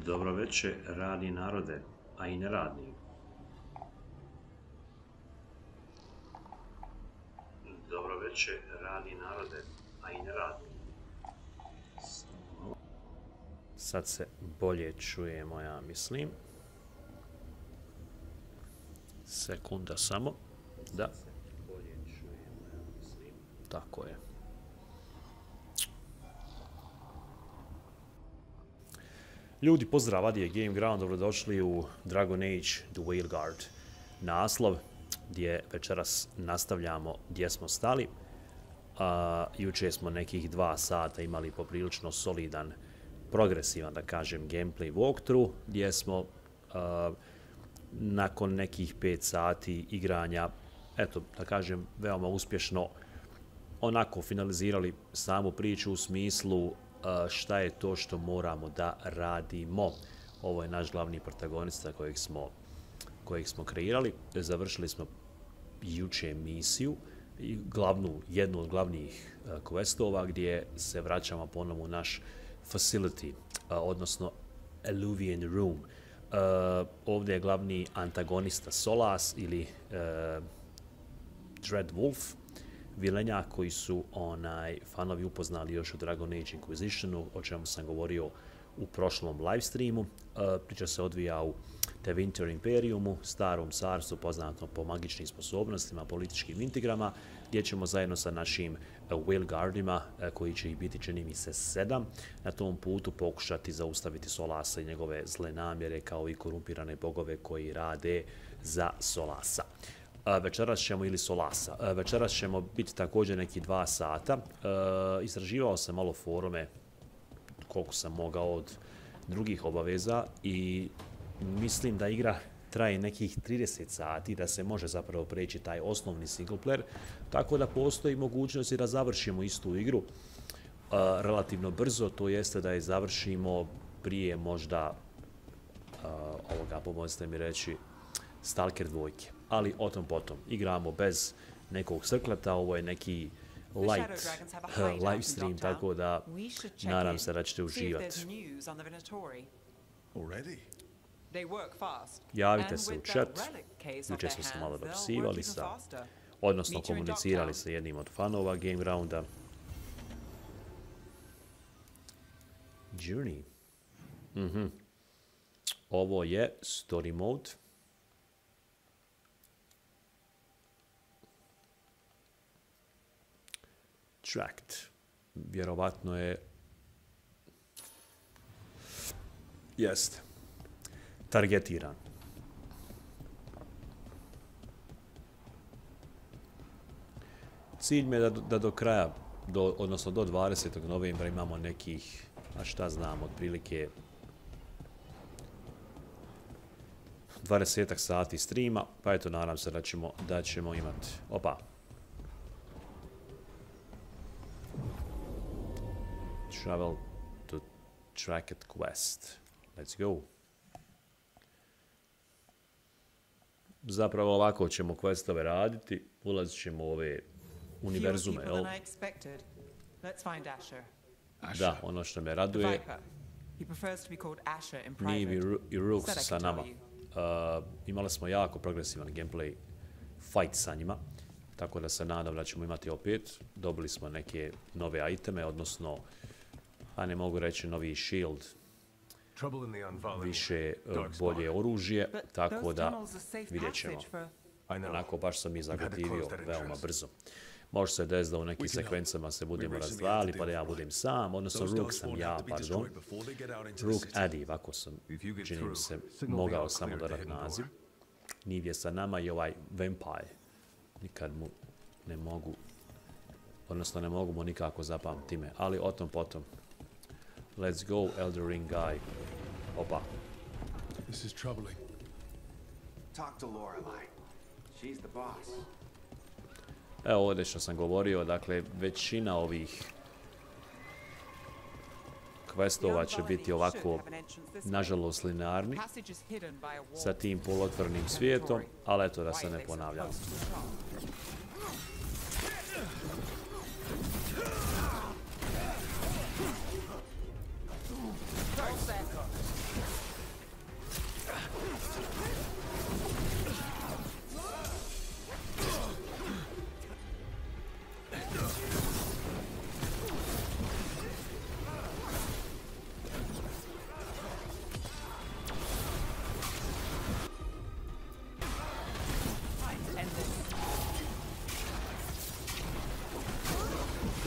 Dobro večer, radni narode, a i neradni. Dobro večer, radni narode, a i neradni. Sad se bolje čujemo, ja mislim. Sekunda samo. Da. Tako je. Ljudi, pozdrav, ovdje je GameGround, dobrodošli u Dragon Age The Veilguard naslov, gdje večeras nastavljamo gdje smo stali. Juče smo nekih 2 sata imali poprilično solidan, progresivan, da kažem, gameplay walkthrough, gdje smo nakon nekih 5 sati igranja, eto, da kažem, veoma uspješno onako finalizirali samu priču u smislu šta je to što moramo da radimo. Ovo je naš glavni protagonista kojeg smo kreirali. Završili smo juče misiju, jednu od glavnih questova, gdje se vraćamo ponovno u naš facility, odnosno Alluvian Room. Ovdje je glavni antagonista Solas ili Dread Wolf, vilenja koji su fanovi upoznali još u Dragon Age Inquisitionu, o čemu sam govorio u prošlom livestreamu. Priča se odvija u The Winter Imperiumu, starom carstvu poznatom po magičnim sposobnostima, političkim intrigrama, gdje ćemo zajedno sa našim Veilguardima, koji će ih biti, čini mi se, 7, na tom putu pokušati zaustaviti Solasa i njegove zle namjere, kao i korumpirane bogove koji rade za Solasa. Večeras ćemo, ili Solasa, večeras ćemo biti također neki 2 sata. Istraživao sam malo forume koliko sam mogao od drugih obaveza i mislim da igra traje nekih 30 sati, da se može zapravo preći taj osnovni single player, tako da postoji mogućnost i da završimo istu igru relativno brzo, to jeste da je završimo prije možda pomozite mi reći, Stalker 2. Ali o tom potom. Igramo bez nekog srkleta, ovo je neki light live stream, tako da nadam se da ćete uživati. Javite se u chat, juče smo se malo dopisivali odnosno komunicirali sa jednim od fanova GameGrounda. Journey. Ovo je story mode. Tracked. Vjerovatno je... Jeste. Targetiran. Cilj mi je da do kraja, odnosno do 20. novembra imamo nekih, a šta znam, otprilike 20 sati streama, pa eto, nadam se da ćemo imati. Opa. Travel to Tracked Quest. Let's go. Zapravo ovako ćemo questove raditi, ulazit ćemo u ove univerzume, jel? Da, ono što me raduje, Neve i Rook su sa nama. Imali smo jako progresivan gameplay fight sa njima, tako da se nadam da ćemo imati opet. Dobili smo neke nove iteme, odnosno, a ne mogu reći novi shield, više bolje oružje, tako da vidjet ćemo. Onako, baš sam ih zagotivio veoma brzo. Može se desiti da u nekim sekvencama se budemo razdvajali, pa da ja budem sam, odnosno Rook sam ja, pardon. Rook Addy, ovako sam, čini mi se, mogao samo dodati naziv. Neve je sa nama i ovaj Vampire. Nikad mu ne mogu, odnosno ne mogu mu nikako zapamtiti ime, ali o tom potom. Let's go, Elder Ring guy. Opa. This is troubling. Talk to Lorelei. She's the boss. Evo ovdje što sam govorio, dakle, većina ovih questova će biti ovako, nažalost, linearni, sa tim polotvornim svijetom, ali eto, da se ne ponavljam.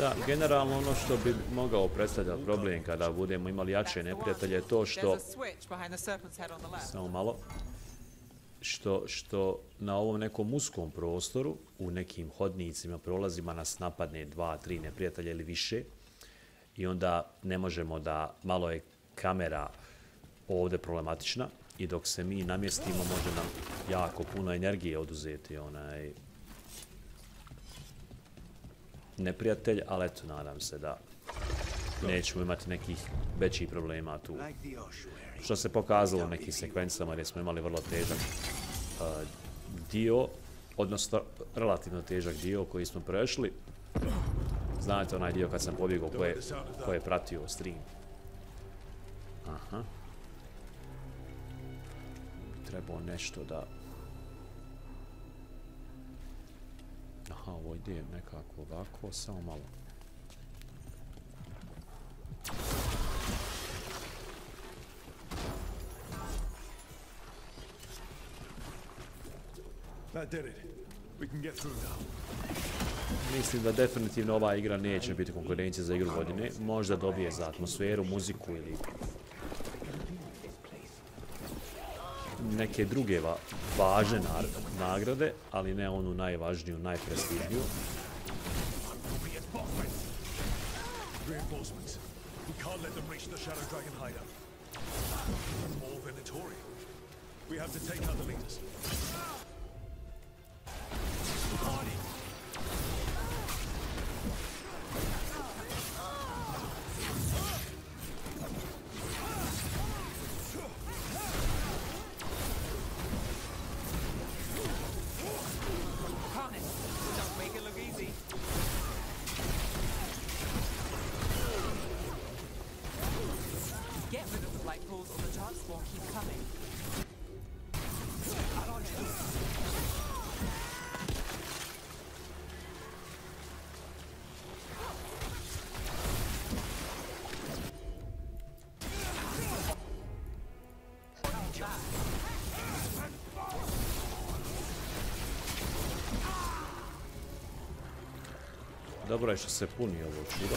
Da, generalno ono što bi mogao predstavljati problem kada budemo imali jače neprijatelje je to što... Samo malo. Što na ovom nekom uskom prostoru, u nekim hodnicima, prolazima nas napadne 2-3 neprijatelja ili više i onda ne možemo da, malo je kamera ovdje problematična i dok se mi namjestimo može nam jako puno energije oduzeti neprijatelj, ali eto, nadam se da nećemo imati nekih većih problema tu. Što se pokazalo u nekim sekvencama gdje smo imali vrlo težak dio, odnosno relativno težak dio koji smo prešli. Znate onaj dio kad sam pobjegao ko je pratio stream. Aha. Trebao nešto da... Aha, ovo ide nekako ovako, samo malo. Mislim da definitivno ova igra neće biti konkurencija za igru godine. Možda dobije za atmosferu, muziku ili neke druge važne nagrade, ali ne onu najvažniju, najprestižniju. Dobro je što se puni ovo čudo.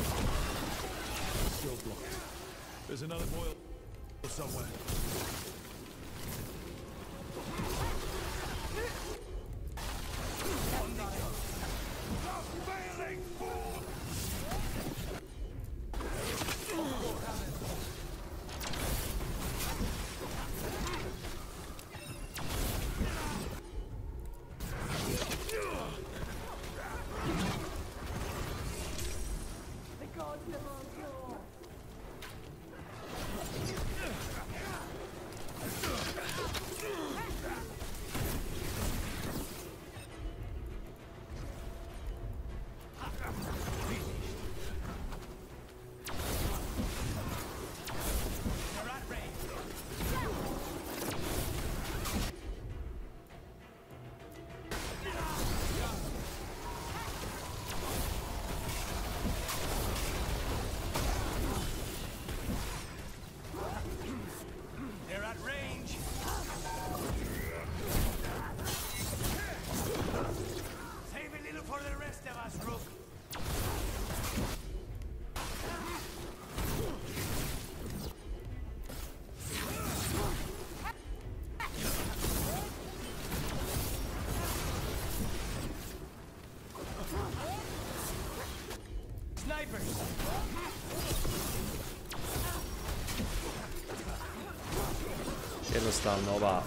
Jednostavno ova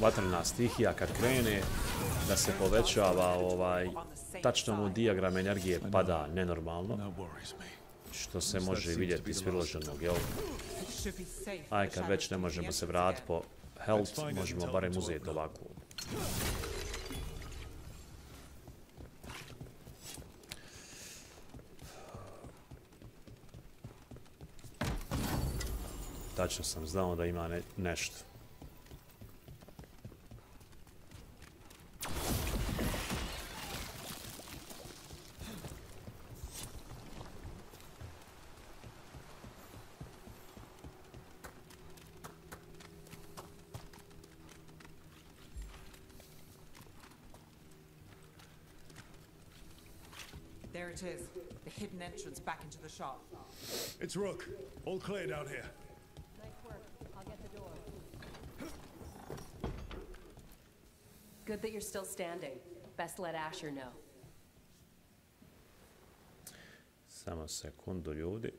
vatrena stihija kad krene da se povećava tačno mu dijagram energije pada nenormalno, što se može vidjeti iz priloženog, jel? Aj, kad već ne možemo se vratiti po health, možemo barem uzeti ovako. Tačno sam znao da ima nešto. There it is. The hidden entrance back into the shop. It's Rook. All clear down here. Nice work. I'll get the door. Good that you're still standing. Best let Asher know. Samo sekundu, ljudi.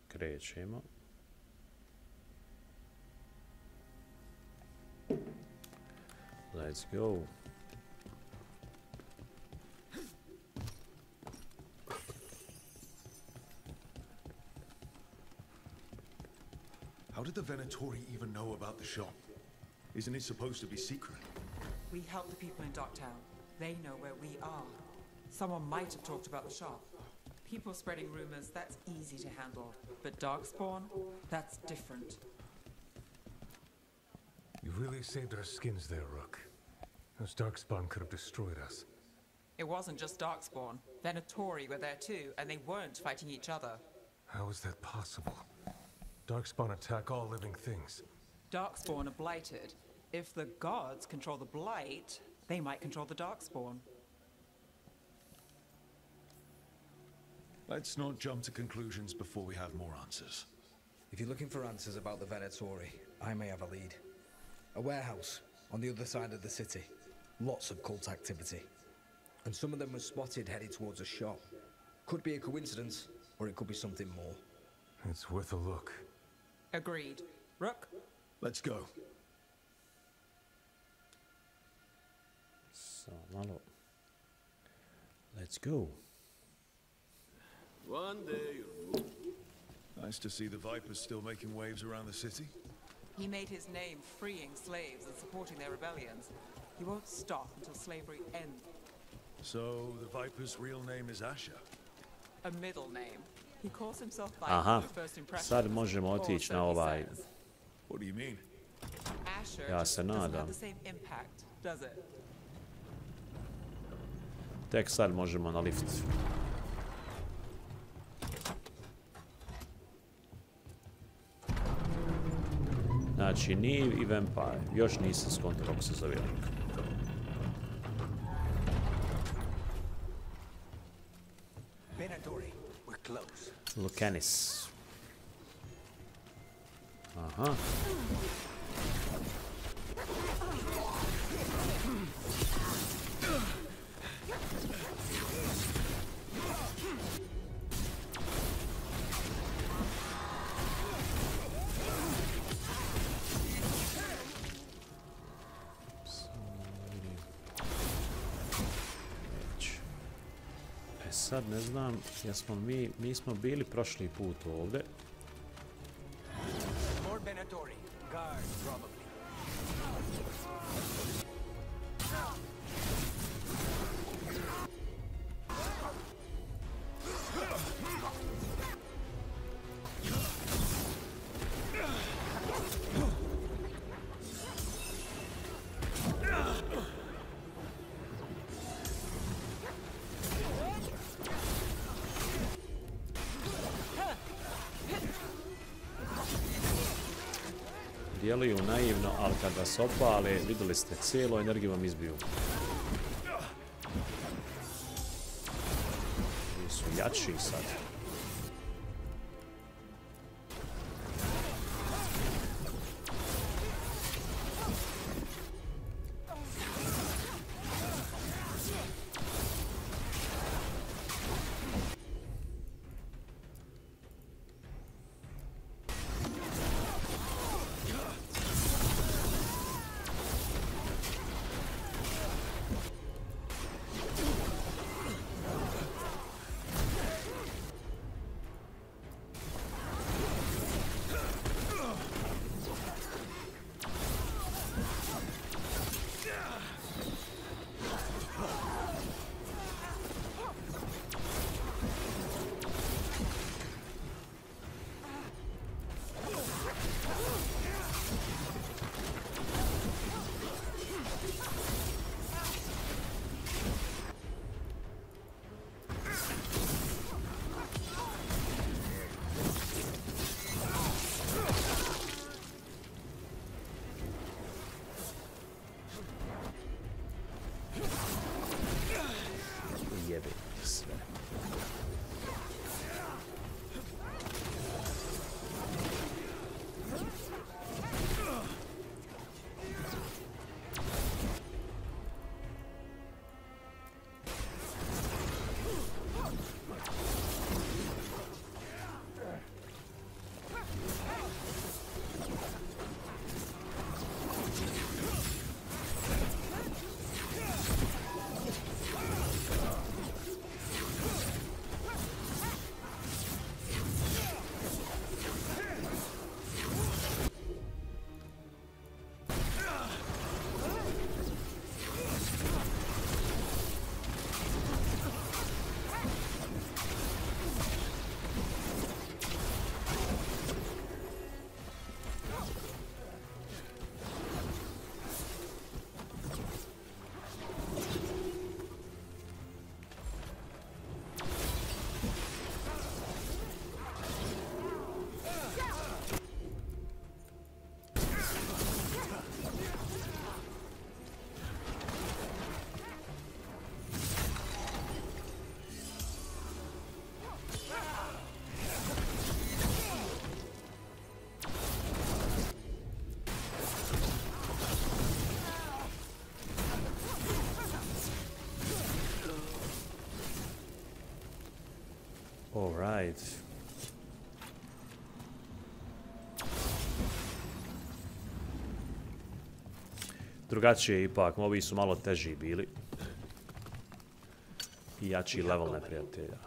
Krećemo. Let's go. How did the Venatori even know about the shop? Isn't it supposed to be secret? We help the people in Docktown. They know where we are. Someone might have talked about the shop. People spreading rumors, that's easy to handle. But Darkspawn, that's different. You really saved our skins there, Rook. Those Darkspawn could have destroyed us. It wasn't just Darkspawn. Venatori were there too, and they weren't fighting each other. How is that possible? Darkspawn attack all living things. Darkspawn are blighted. If the gods control the blight, they might control the Darkspawn. Let's not jump to conclusions before we have more answers. If you're looking for answers about the Venatori, I may have a lead. A warehouse on the other side of the city. Lots of cult activity. And some of them were spotted headed towards a shop. Could be a coincidence, or it could be something more. It's worth a look. Agreed. Rook? Let's go. So, malo. Let's go. One day Nice to see the Vipers still making waves around the city. He made his name freeing slaves and supporting their rebellions. He won't stop until slavery ends. So, the Viper's real name is Asher. A middle name. He calls himself Aha, Viper first impression. sad možemo otići na ovaj. What do you mean? Asher Ja just se doesn't nadam. have the same impact, does it? Tek sad možemo na lift. Znači, Niv i Vampire. Još nisam skontao kako se zove. Venatori, we're close. Lucanis. Aha. Sad ne znam, jesmo mi smo bili prošli put ovdje. More Venatori. Guard, probably. Djeluju naivno, ali kad vas opale, vidjeli ste, cijelu energiju vam izbiju. Oni su jači sad. Alright. Drugačije ipak, ovi su malo teži bili. I jači level neprijatelja.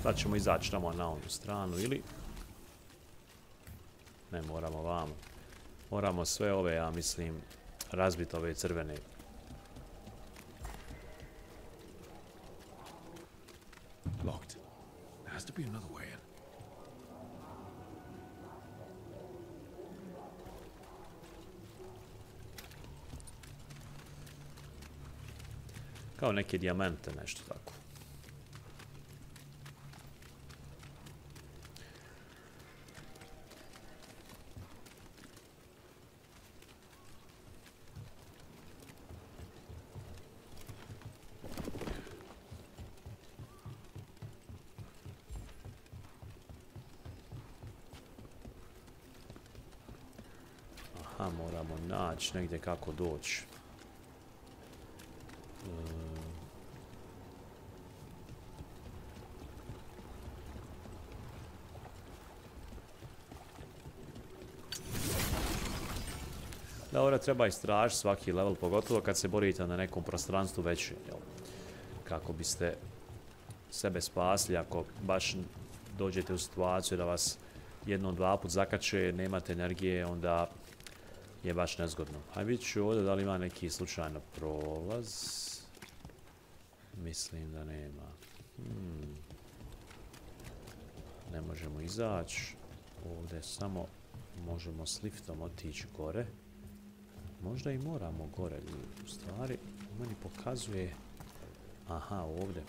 Sad ćemo izaći tamo na onu stranu ili... Ne, moramo vamo. Moramo sve ove, ja mislim, razbiti ove crvene. Locked. There has to be another way in. Kao neke dijamante, nešto tako. Aha, moramo naći negdje kako doći. Dobro, treba istražiti svaki level, pogotovo kad se borite na nekom prostranstvu većem, jel? Kako biste sebe spasli, ako baš dođete u situaciju da vas jednom, dva put zakače, nemate energije, onda je baš nezgodno. Ajde vidit ću ovdje da li ima neki slučajno prolaz. Mislim da nema. Ne možemo izaći. Ovdje samo možemo s liftom otići gore. Možda i moramo gore. U stvari, meni pokazuje... Aha, ovdje.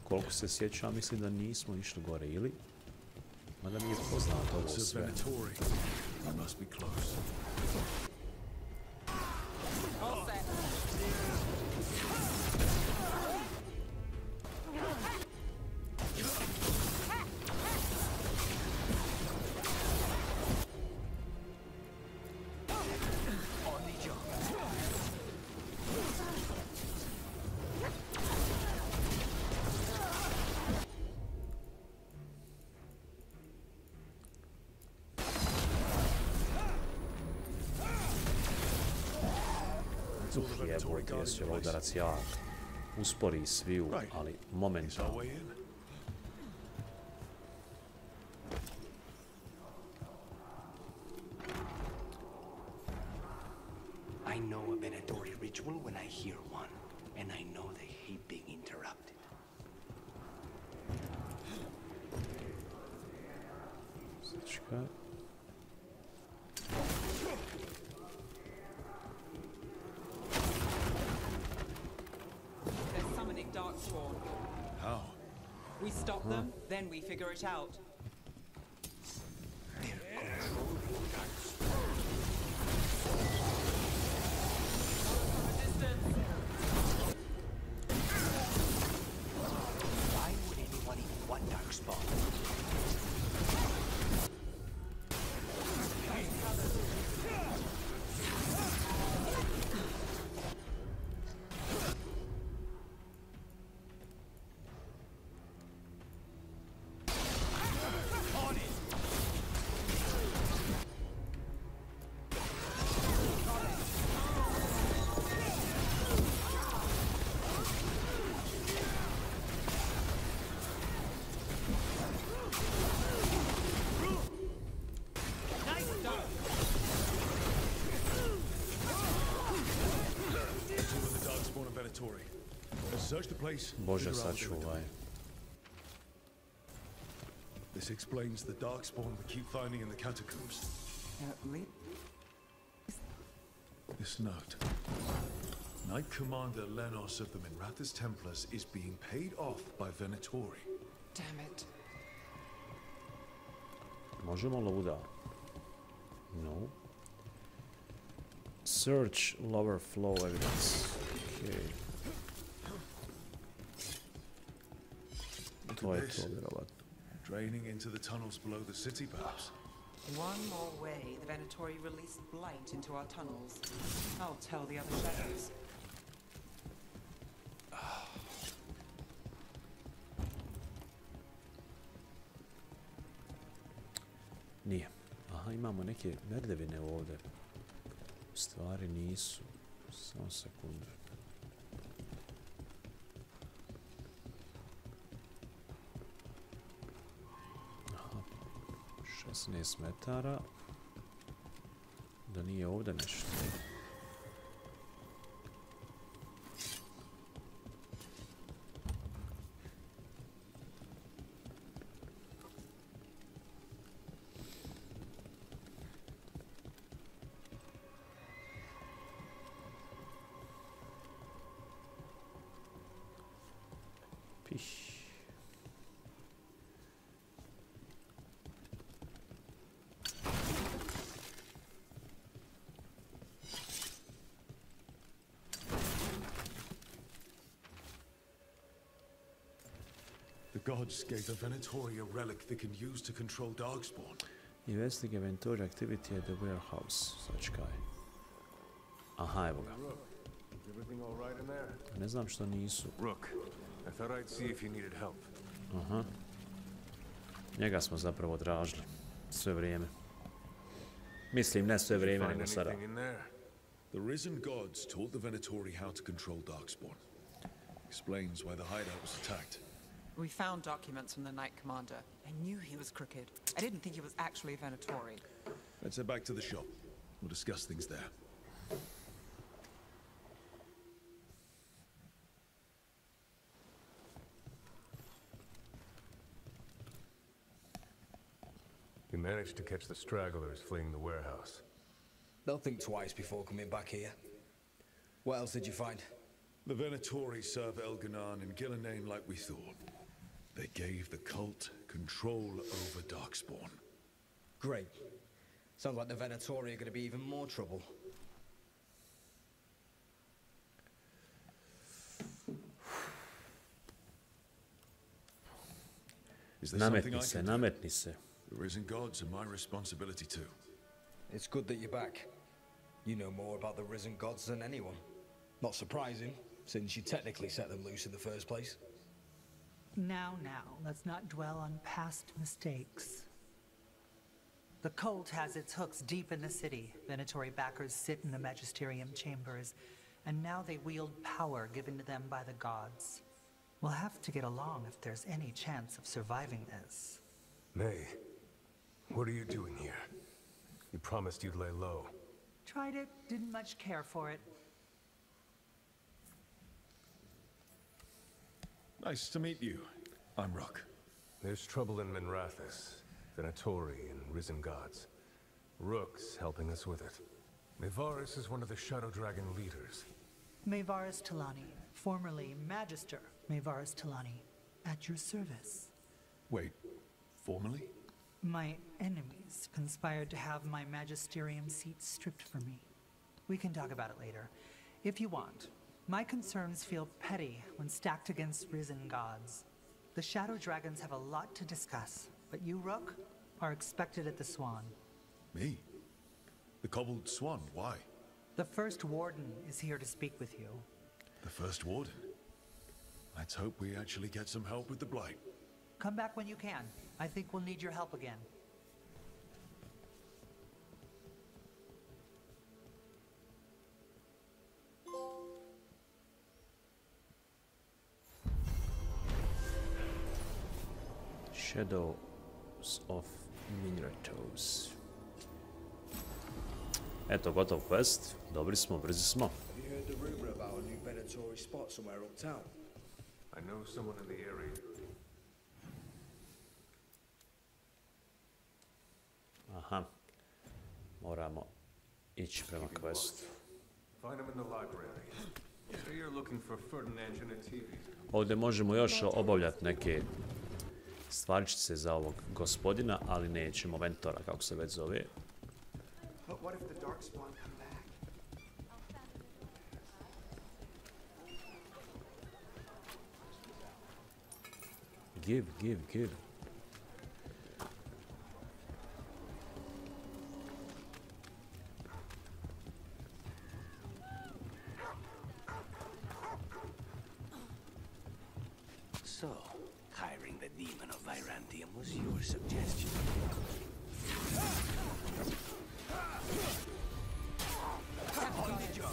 Koliko se sjećam, mislim da nismo išli gore, ili? Mada mi je poznato ovo sve. Jebojte, jesu je udarac jak. Uspori sviju, ali momentalno. I know a Venatori ritual when I hear one, and I know they hate being interrupted. Sačekaj. How? We stop them, then we figure it out. Why would anyone even want Darkspawn? Search the place. Bože, figure out what they were sačuvaj. doing. This explains the darkspawn we keep finding in the catacombs. At least This note. Knight Commander Lenos of the Minrathous Templars is being paid off by Venatori. damn it. Možemo li ovuda? No. Search lower flow evidence. Okay. Look To at je this. to, vjerovatno. Draining into the tunnels below the city, perhaps. One more way, the Venatori released blight into our tunnels. I'll tell the other shadows. Nije. Aha, imamo neke merdevine ovdje. U stvari nisu. Samo sekundu. Aha. 16 metara. Da nije ovdje nešto. Piš. The gods gave the Venatori a relic they can use to control Darkspawn. Investigate inventory activity at the warehouse. Sačkaj. Aha, evo ga. Is everything all right in there? Ne znam što nisu. Rook, I thought I'd see if you needed help. Aha. Njega smo zapravo tražili. Sve vrijeme. Mislim, ne sve vrijeme, Find nego sada. anything in there? The risen gods taught the Venatori how to control Darkspawn. Explains why the hideout was attacked. We found documents from the Knight Commander. I knew he was crooked. I didn't think he was actually a Venatori. Let's head back to the shop. We'll discuss things there. You managed to catch the stragglers fleeing the warehouse. They'll think twice before coming back here. What else did you find? The Venatori serve Elganan and Gillenane like we thought. They gave the cult control over Darkspawn. Great. Sounds like the Venatori are going to be even more trouble. Is there something I Nametni se, can do? nametni se. The risen gods are my responsibility too. It's good that you're back. You know more about the risen gods than anyone. Not surprising, since you technically set them loose in the first place. Now, let's not dwell on past mistakes. The cult has its hooks deep in the city. Venatori backers sit in the magisterium chambers, and now they wield power given to them by the gods. We'll have to get along if there's any chance of surviving this. May, what are you doing here? You promised you'd lay low. Tried it, didn't much care for it. Nice to meet you. I'm Rook. There's trouble in Minrathous, Venatori and risen gods. Rook's helping us with it. Nevaris is one of the Shadow Dragon leaders. Maevaris Talani, formerly Magister Maevaris Talani, at your service. Wait, formally? My enemies conspired to have my magisterium seat stripped from me. We can talk about it later, if you want. My concerns feel petty when stacked against risen gods. The Shadow Dragons have a lot to discuss, but you, Rook, are expected at the Swan. Me? The Cobbled Swan, why? The First Warden is here to speak with you. The First Warden? Let's hope we actually get some help with the Blight. Come back when you can. I think we'll need your help again. Shadows of Minrathous. Eto, gotov quest. Dobri smo, brzi smo. Have you heard the rumor about a new Venatori spot somewhere uptown? I know someone in the area. Aha. Moramo ići prema questu. Find him in the library. So you're looking for Ferdinand and a TV. Ovdje možemo još obavljati neke stvarčice za ovog gospodina, ali nećemo Ventora, kako se već zove. But what if the Darkspawn come back? Give. So, hiring the demon of Virantium was your suggestion. On the job.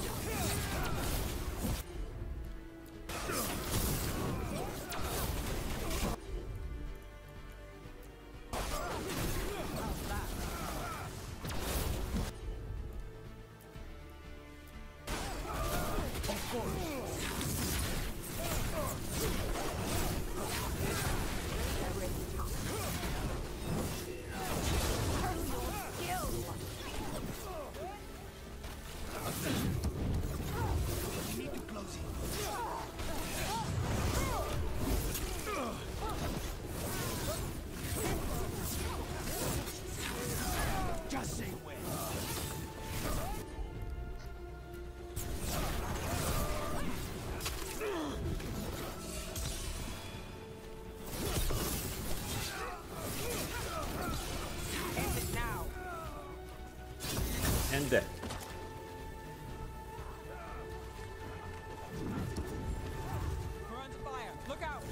Just say when. End it now. And then. We're under fire. Look out!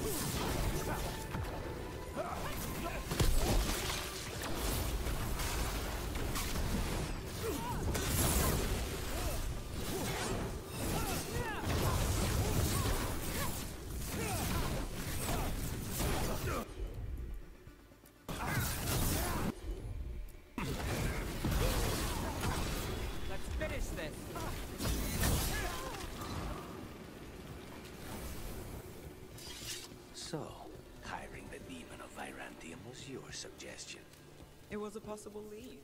Let's finish this. So, hiring the demon of Virantium was your suggestion. It was a possible lead.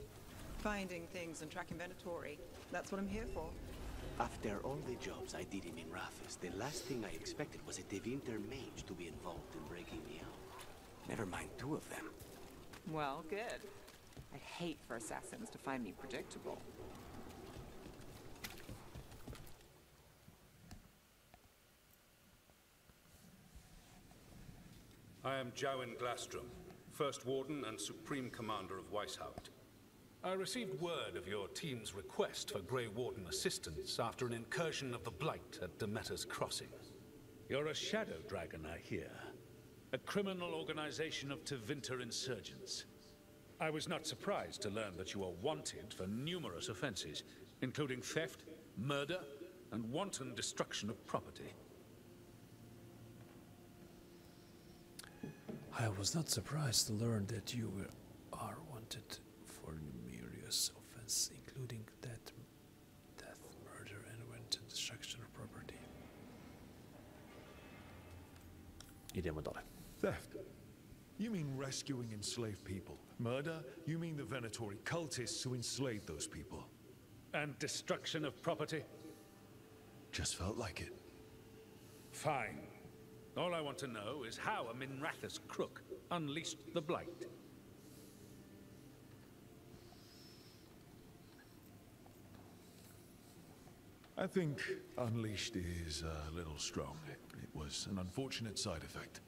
Finding things and tracking Venatori. That's what I'm here for. After all the jobs I did in Minrathus, the last thing I expected was a Devinter mage to be involved in breaking me out. Never mind two of them. Well, good. I'd hate for assassins to find me predictable. I am Jowin Glastrom, First Warden and Supreme Commander of Weishaupt. I received word of your team's request for Grey Warden assistance after an incursion of the Blight at Demeter's Crossing. You're a shadow dragon, I hear. A criminal organization of Tevinter insurgents. I was not surprised to learn that you are wanted for numerous offenses, including theft, murder, and wanton destruction of property. I was not surprised to learn that you are wanted for numerous offenses, including death, murder, and wanton destruction of property. Idemo dole. Theft? You mean rescuing enslaved people? Murder? You mean the Venatori cultists who enslaved those people? And destruction of property? Just felt like it. Fine. All I want to know is how a Minrathus crook unleashed the Blight. I think unleashed is a little strong. It was an unfortunate side effect.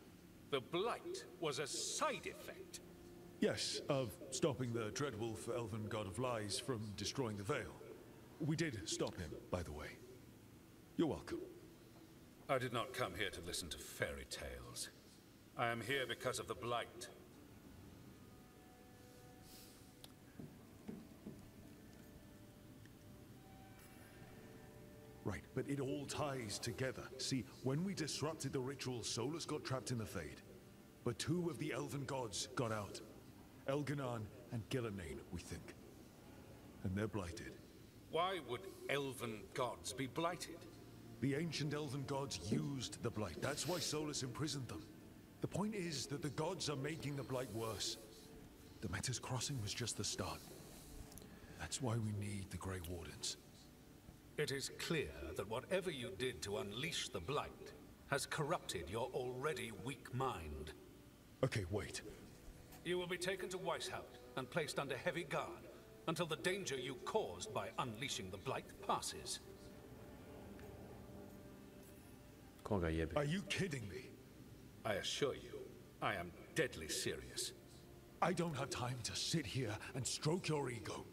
The Blight was a side effect. Yes, of stopping the Dreadwolf, Elven God of Lies, from destroying the Veil. We did stop him, by the way. You're welcome. I did not come here to listen to fairy tales. I am here because of the Blight. Right, but it all ties together. See, when we disrupted the ritual, Solus got trapped in the Fade. But two of the Elven gods got out. Elganon and Gillenane, we think. And they're blighted. Why would elven gods be blighted? The ancient elven gods used the Blight. That's why Solus imprisoned them. The point is that the gods are making the Blight worse. Demeter's crossing was just the start. That's why we need the Grey Wardens. It is clear that whatever you did to unleash the Blight has corrupted your already weak mind. Okay, wait. You will be taken to Weishaupt and placed under heavy guard until the danger you caused by unleashing the Blight passes. Are you kidding me? I assure you, I am deadly serious. I don't have time to sit here and stroke your ego.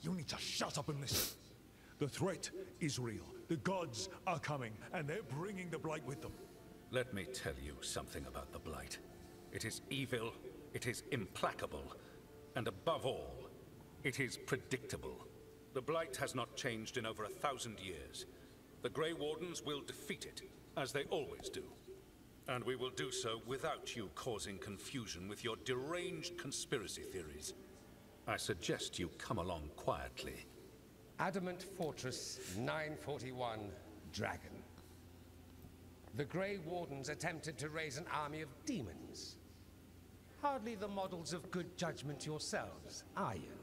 You need to shut up and listen. The threat is real. The gods are coming, and they're bringing the Blight with them. Let me tell you something about the Blight. It is evil, it is implacable, and above all, it is predictable. The Blight has not changed in over 1,000 years. The Grey Wardens will defeat it, as they always do. And we will do so without you causing confusion with your deranged conspiracy theories. I suggest you come along quietly. Adamant Fortress 941, Dragon. The Grey Wardens attempted to raise an army of demons. Hardly the models of good judgment yourselves, are you?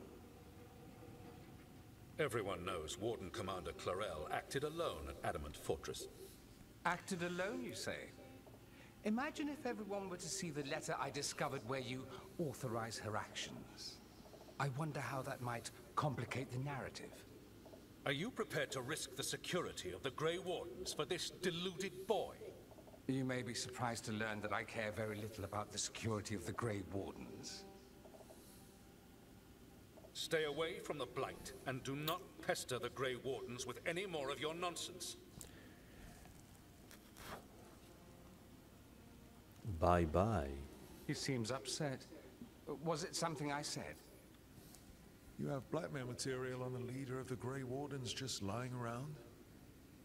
Everyone knows Warden Commander Clarel acted alone at Adamant Fortress. Acted alone, you say? Imagine if everyone were to see the letter I discovered where you authorize her actions. I wonder how that might complicate the narrative. Are you prepared to risk the security of the Grey Wardens for this deluded boy? You may be surprised to learn that I care very little about the security of the Grey Wardens. Stay away from the Blight, and do not pester the Grey Wardens with any more of your nonsense. Bye-bye. He seems upset. Was it something I said? You have blackmail material on the leader of the Grey Wardens just lying around?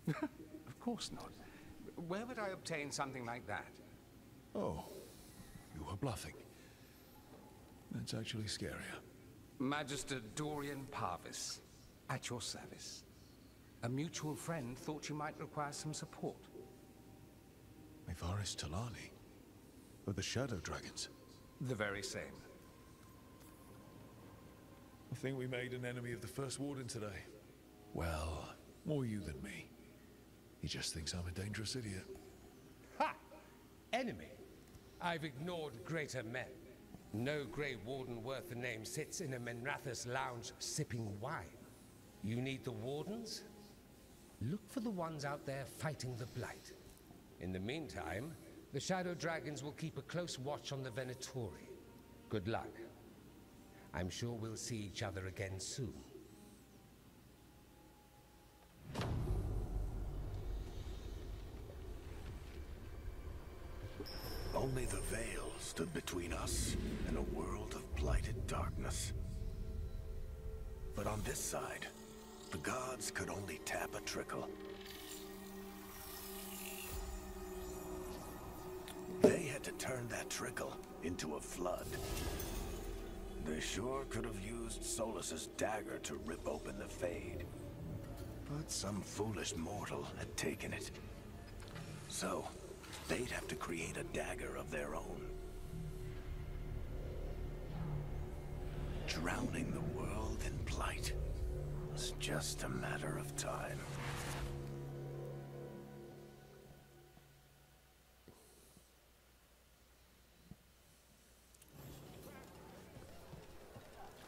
Of course not. Where would I obtain something like that? Oh, you were bluffing. That's actually scarier. Magister Dorian Parvis, at your service. A mutual friend thought you might require some support. Ivaris Talani? Of the Shadow Dragons? The very same. I think we made an enemy of the First Warden today. Well, more you than me. He just thinks I'm a dangerous idiot. Ha! Enemy? I've ignored greater men. No Grey Warden worth the name sits in a Minrathous lounge sipping wine. You need the Wardens? Look for the ones out there fighting the Blight. In the meantime, the Shadow Dragons will keep a close watch on the Venatori. Good luck. I'm sure we'll see each other again soon. Only the veil stood between us and a world of blighted darkness. But on this side, the gods could only tap a trickle. They had to turn that trickle into a flood. They sure could have used Solus's dagger to rip open the Fade. But some foolish mortal had taken it. So, they'd have to create a dagger of their own. Drowning the world in blight was just a matter of time.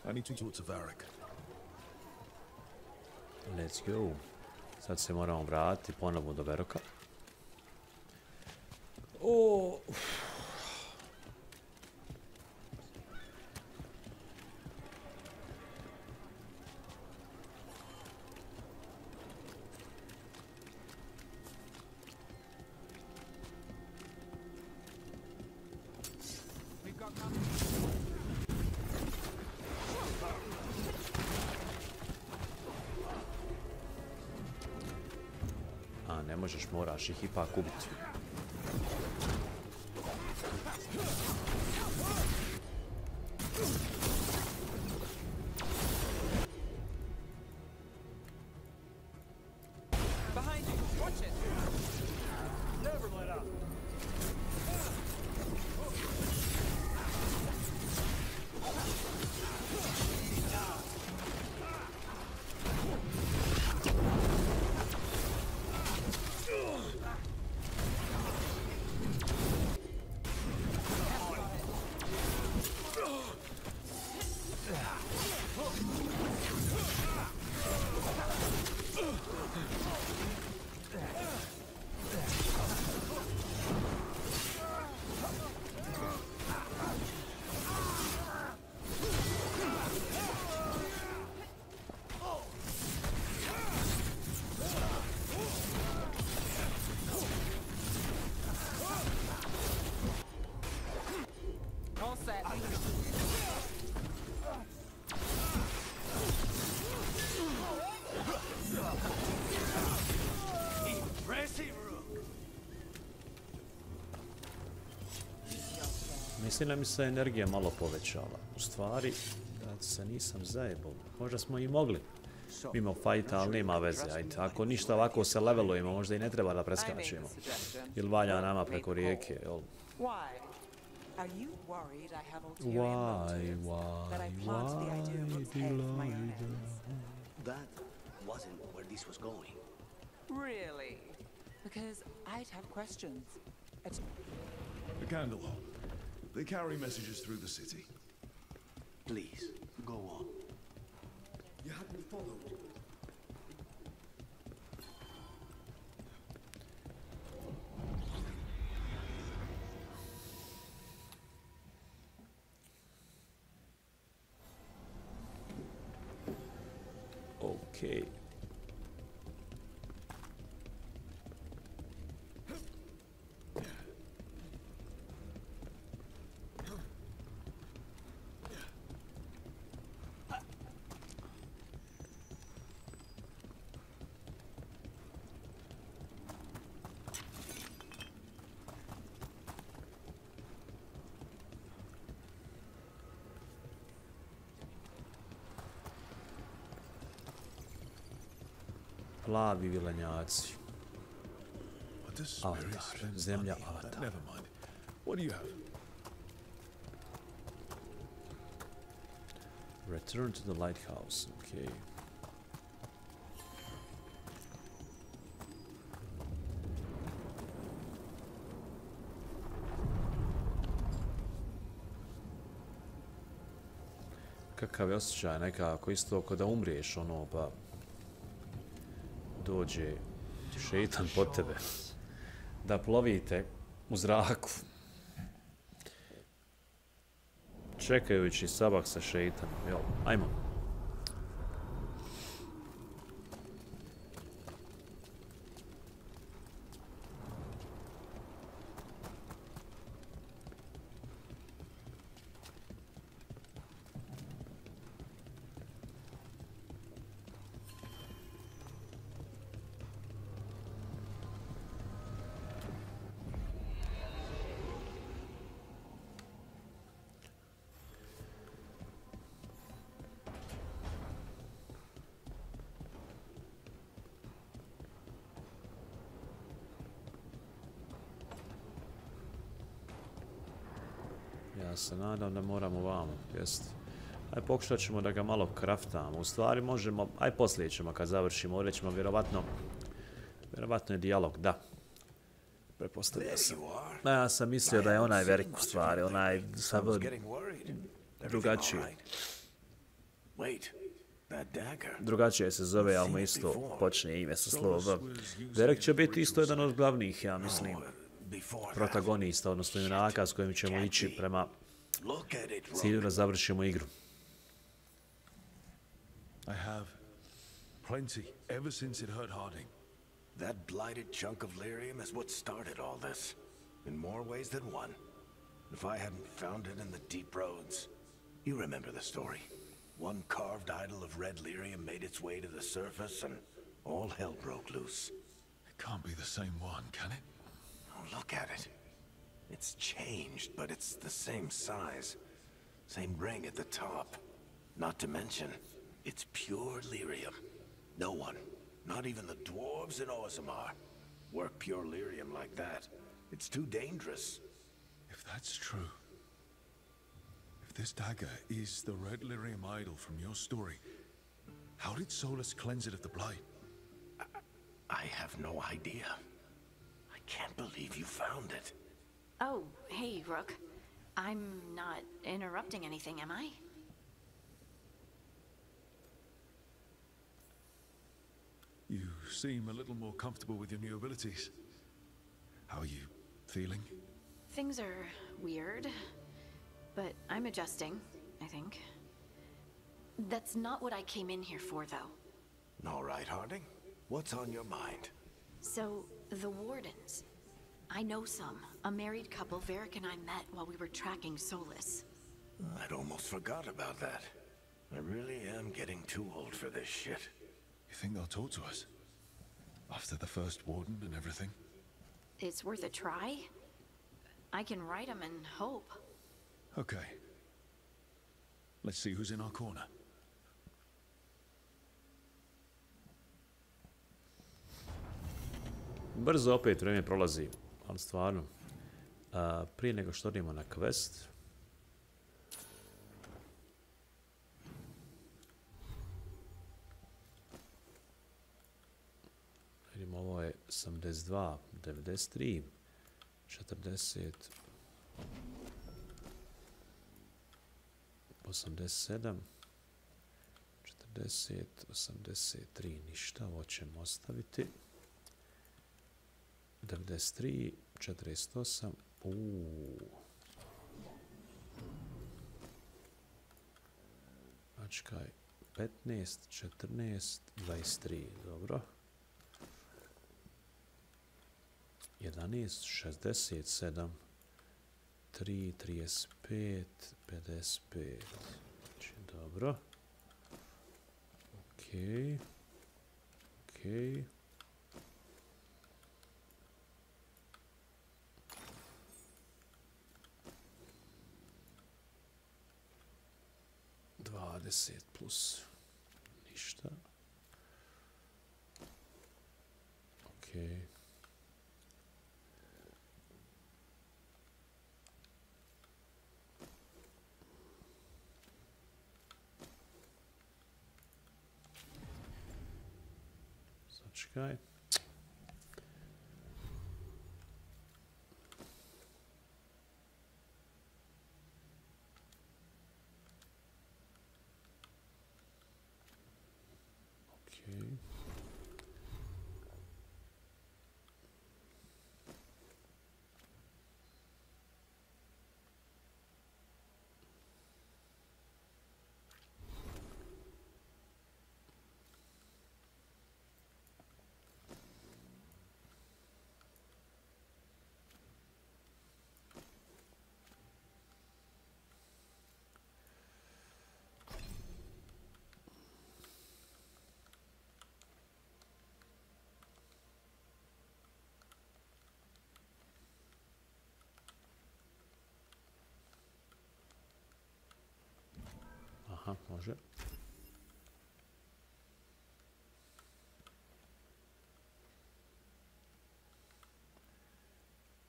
I need to talk to Varric. Let's go. Sad se moramo vratiti ponovo do Veroka. O... A, ne možeš, moraš ih ipak ubiti. Behind you, watch it! All set. Impressive, Rook. Mislim da mi se energija malo povećala. U stvari, da se nisam zajebao. Možda smo i mogli mimo fajta, ali nema veze. Ajde, ako ništa ovako se levelujemo, možda i ne treba da preskačemo. Ili valja nama preko rijeke, jel? Why? Are you worried I have ulterior motives? That I plant the idea of Rook's head for my own ends? That wasn't where this was going. Really? Because I'd have questions. The candle. They carry messages through the city. Please, go on. You had me followed. Okej. Plavi vilenjaci. What does spirit Avatar. spend Zemlja money on? Avatar. Never mind. What do you have? Return to the lighthouse. Okay. Kakav je osjećaj nekako isto kao da umriješ ono pa dođe šeitan po tebe da plovite u zraku čekajući sabah sa šeitanom. Jel, ajmo. Ja se nadam da moramo vamo, jest. Aj pokušat ćemo da ga malo kraftamo. U stvari možemo, aj poslije ćemo kad završimo, ovdje ćemo vjerovatno je dijalog, da. Pretpostavljam sam. Ja sam mislio da je onaj velik u stvari, onaj samo drugačiji. Drugačije se zove, ali mu isto počne ime sa slovom V. Derek će biti isto jedan od glavnih, ja mislim, protagonista, odnosno junaka s kojim ćemo ići prema cilju da završimo igru. I have plenty, ever since it hurt Harding. That blighted chunk of lyrium is what started all this, in more ways than one. If I hadn't found it in the deep roads, you remember the story. One carved idol of red lyrium made its way to the surface, and all hell broke loose. It can't be the same one, can it? Oh, look at it. It's changed, but it's the same size. Same ring at the top. Not to mention, it's pure lyrium. No one, not even the dwarves in Orzammar, work pure lyrium like that. It's too dangerous. If that's true, if this dagger is the red lyrium idol from your story, how did Solus cleanse it of the blight? I have no idea. I can't believe you found it. Oh, hey, Rook. I'm not interrupting anything, am I? You seem a little more comfortable with your new abilities. How are you feeling? Things are weird, but I'm adjusting, I think. That's not what I came in here for, though. All right, Harding. What's on your mind? So, the Wardens. I know some. A married couple Varric and I met while we were tracking Solus. I'd almost forgot about that. I really am getting too old for this shit. You think they'll talk to us? After the first warden and everything? It's worth a try. I can write them and hope. Okay. Let's see who's in our corner. Brzo opet vrijeme prolazi, ali stvarno. Prije nego što odemo na quest, vidimo, ovo je 72, 93, 40, 87, 40, 83, ništa, ovo ćemo ostaviti. 93, 48, Mačkaj, 15, 14, 23, dobro. 11, 67, 3, 35, 55, znači, dobro. Okej. Okej. 20 plus ništa. Okej. Sačekaj. Aha, može.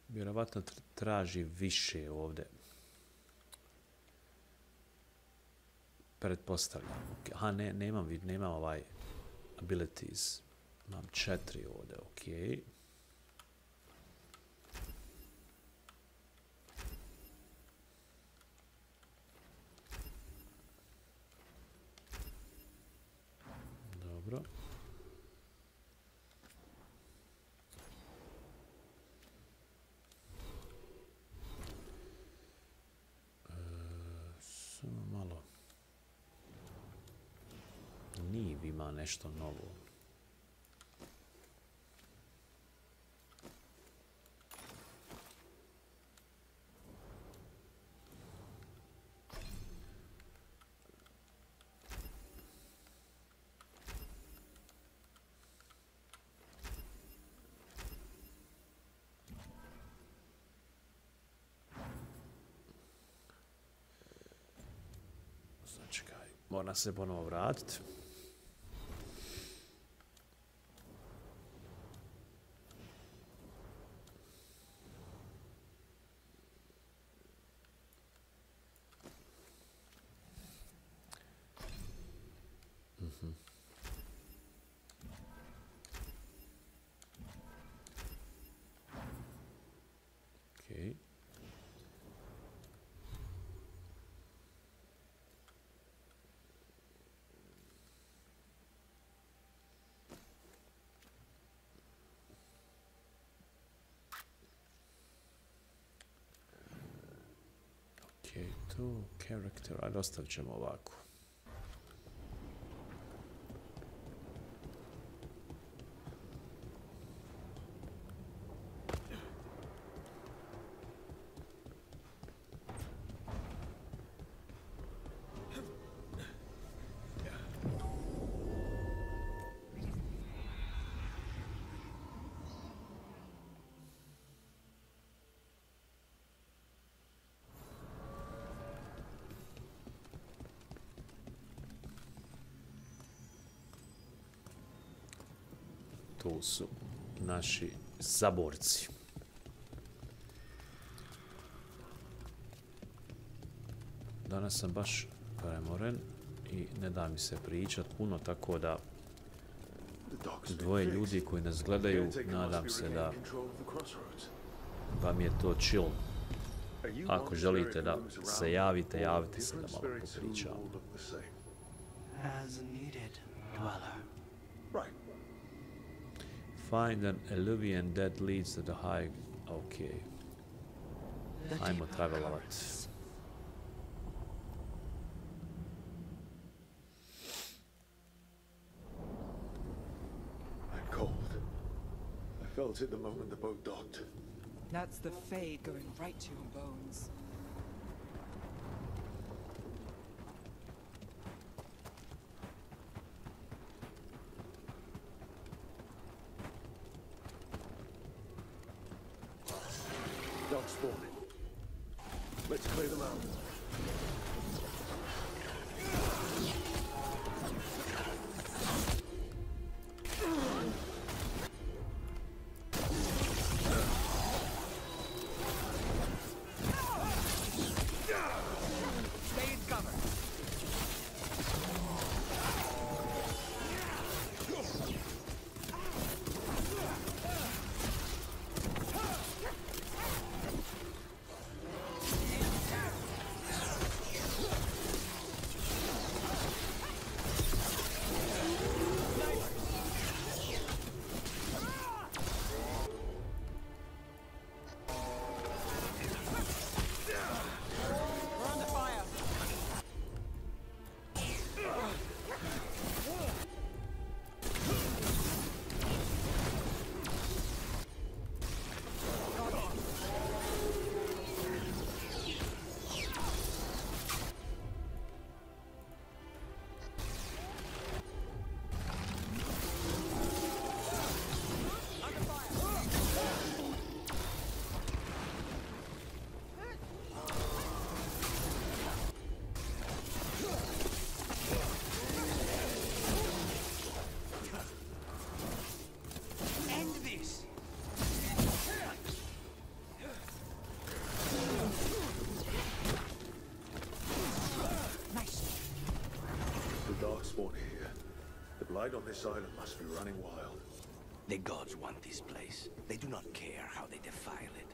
Vjerovatno traži više ovdje. Pretpostavljam. Aha, nemam ovaj abilities. Imam 4 ovdje, okej. Dobro. Samo malo. Niv ima nešto novo. Čekaj, moram se ponovo vratiti. Ok, tu character, ajde ostavit ćemo ovako. Tu su naši zaborci. Danas sam baš premoren i ne da mi se pričat puno, tako da dvoje ljudi koji nas gledaju, nadam se da vam je to chill. Ako želite da se javite, javite se da malo popričamo. As needed, dweller. Right. Find an Eluvian that leads to the high... Ok. Ajmo travelovat. I'm cold. I felt it the moment the boat docked. That's the fade going right to your bones. Dogs spawning. Let's clear them out. Spawn here. The blight on this island must be running wild. The gods want this place. They do not care how they defile it.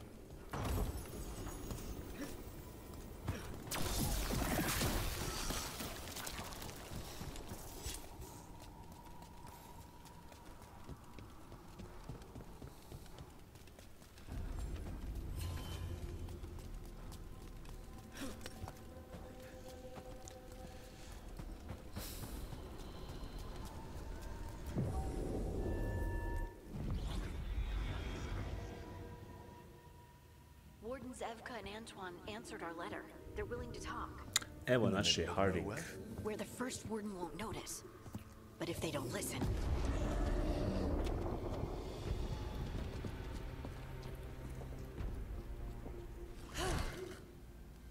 Wardens Evka and Antoine answered our letter. They're willing to talk. Evo naše Harding. Where the first warden won't notice. But if they don't listen...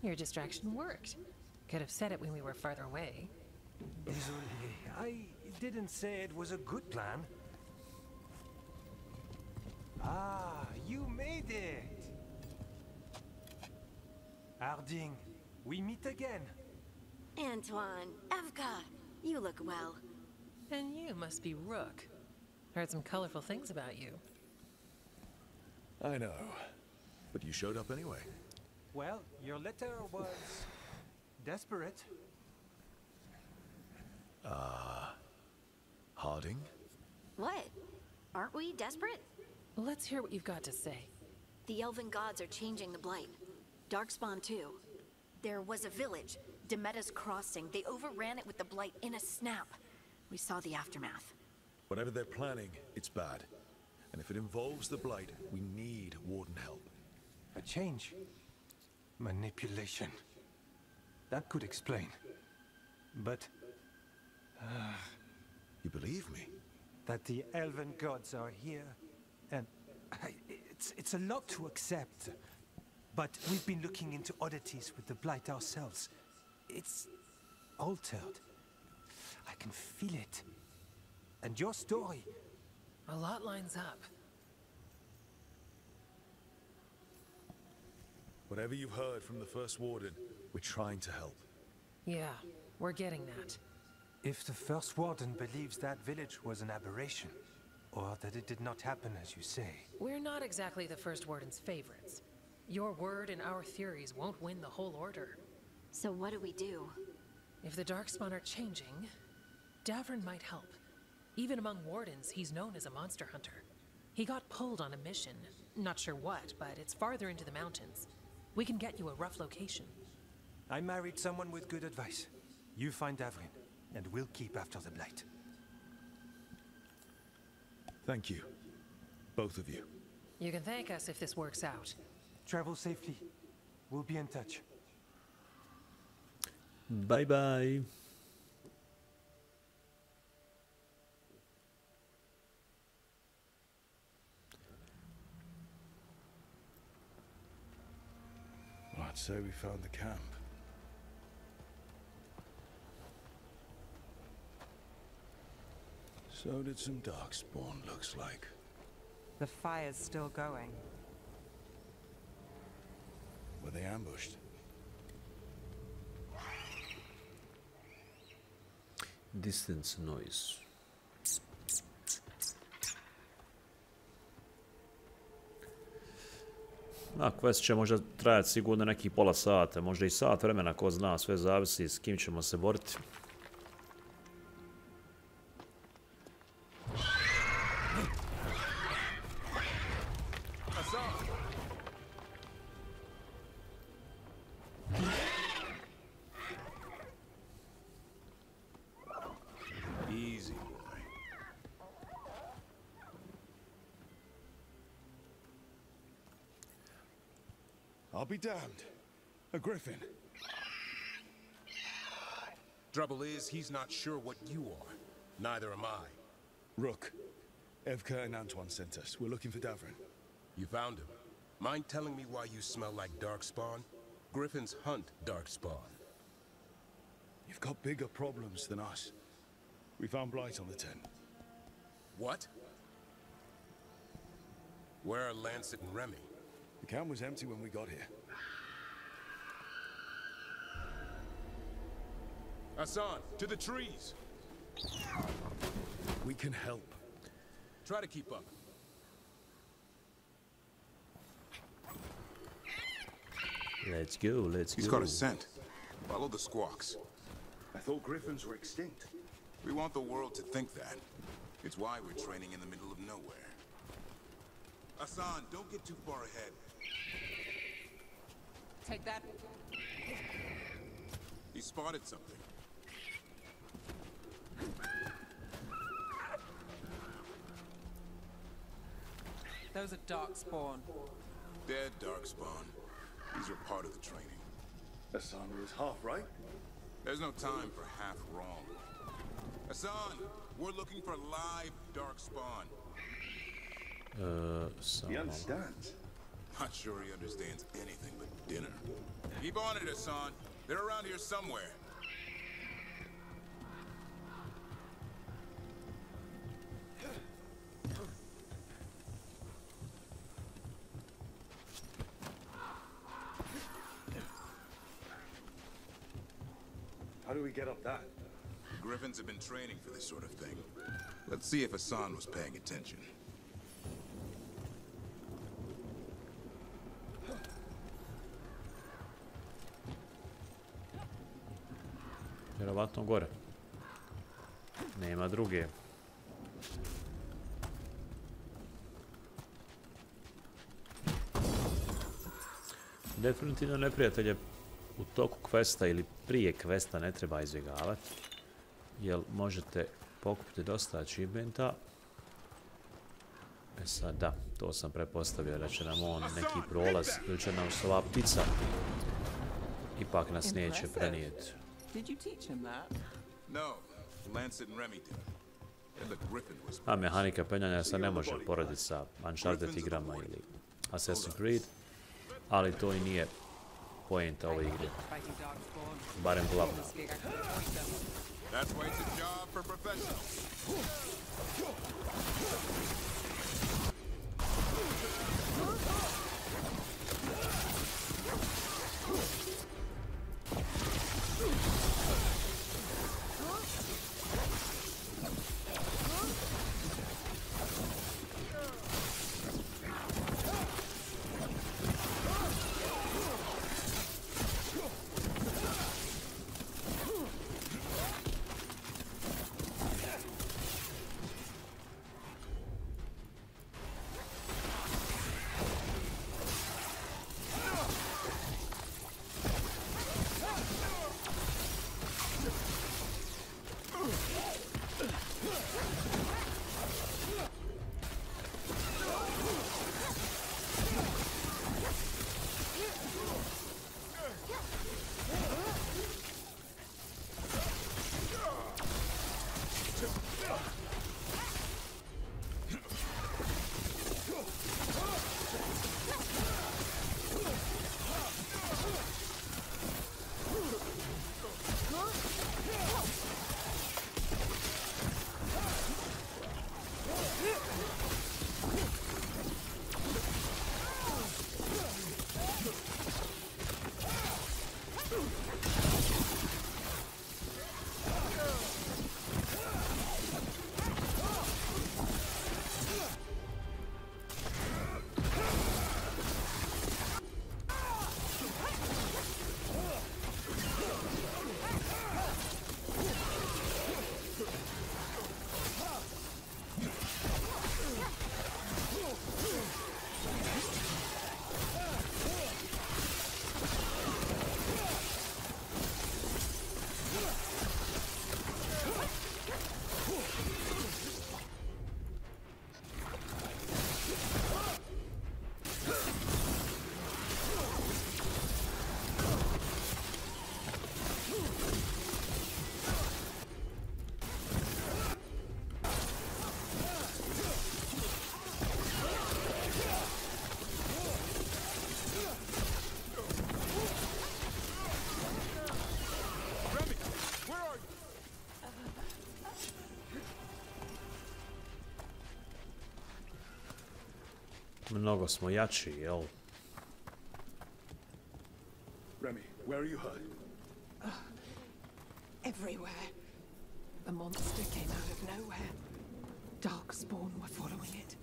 Your distraction worked. Could have said it when we were farther away. I didn't say it was a good plan. Ah, you made it! Harding, we meet again. Antoine, Evka, you look well. And you must be Rook. Heard some colorful things about you. I know. But you showed up anyway. Well, your letter was... desperate. Harding? What? Aren't we desperate? Let's hear what you've got to say. The elven gods are changing the blight. Darkspawn too. There was a village, Demeter's Crossing. They overran it with the blight in a snap. We saw the aftermath. Whatever they're planning, it's bad. And if it involves the blight, we need Warden help. A change. Manipulation. That could explain. But... You believe me? That the elven gods are here, and... It's a lot to accept. But we've been looking into oddities with the blight ourselves. It's... altered. I can feel it. And your story... A lot lines up. Whatever you've heard from the First Warden, we're trying to help. Yeah, we're getting that. If the First Warden believes that village was an aberration, or that it did not happen as you say... We're not exactly the First Warden's favorites. Your word and our theories won't win the whole order. So what do we do? If the Darkspawn are changing, Davrin might help. Even among Wardens, he's known as a monster hunter. He got pulled on a mission. Not sure what, but it's farther into the mountains. We can get you a rough location. I married someone with good advice. You find Davrin, and we'll keep after the blight. Thank you. Both of you. You can thank us if this works out. Travel safely. We'll be in touch. Bye bye. Well, I'd say we found the camp. So did some Darkspawn, looks like. The fire's still going. Were they ambushed? Distance noise. Quest će možda trajati sigurno neki pola sata, možda i sat vremena, ko zna, sve zavisi s kim ćemo se boriti. Easy, boy. I'll be damned. A griffin. Trouble is, he's not sure what you are. Neither am I. Rook. Evka and Antoine sent us. We're looking for Davrin. You found him. Mind telling me why you smell like Darkspawn? Griffins hunt Darkspawn. You've got bigger problems than us. We found blight on the tent. What? Where are Lancet and Remy? The camp was empty when we got here. Hassan, to the trees! We can help. Try to keep up. Let's go, let's go. He's got a scent. Follow the squawks. I thought griffins were extinct. We want the world to think that. It's why we're training in the middle of nowhere. Hassan, don't get too far ahead. Take that. He spotted something. Those are Darkspawn. Dead Darkspawn. These are part of the training. Hassan was half right. There's no time for half wrong. Hassan, we're looking for live Darkspawn. He understands. Not sure he understands anything but dinner. Keep on it, Hassan. They're around here somewhere. How do we get up that? The Griffins have been training for this sort of thing. Let's see if Hassan was paying attention. Vjerovatno gore. Nema druge. Definitivno neprijatelje u toku questa ili prije questa ne treba izbjegavati, jer možete pokupiti dosta achievementa. E sad da, to sam pretpostavio da će nam on neki prolaz ili će nam se ova ptica ipak nas neće prenijeti. A mehanika penjanja se ne može porediti sa Uncharted igrama ili Assassin's Creed, ali to i nije poenta ove igre. Barem glavna. Mnogo smo jači, jel? Remy, where are you hurt? Everywhere. The monster came out of nowhere. Darkspawn were following it.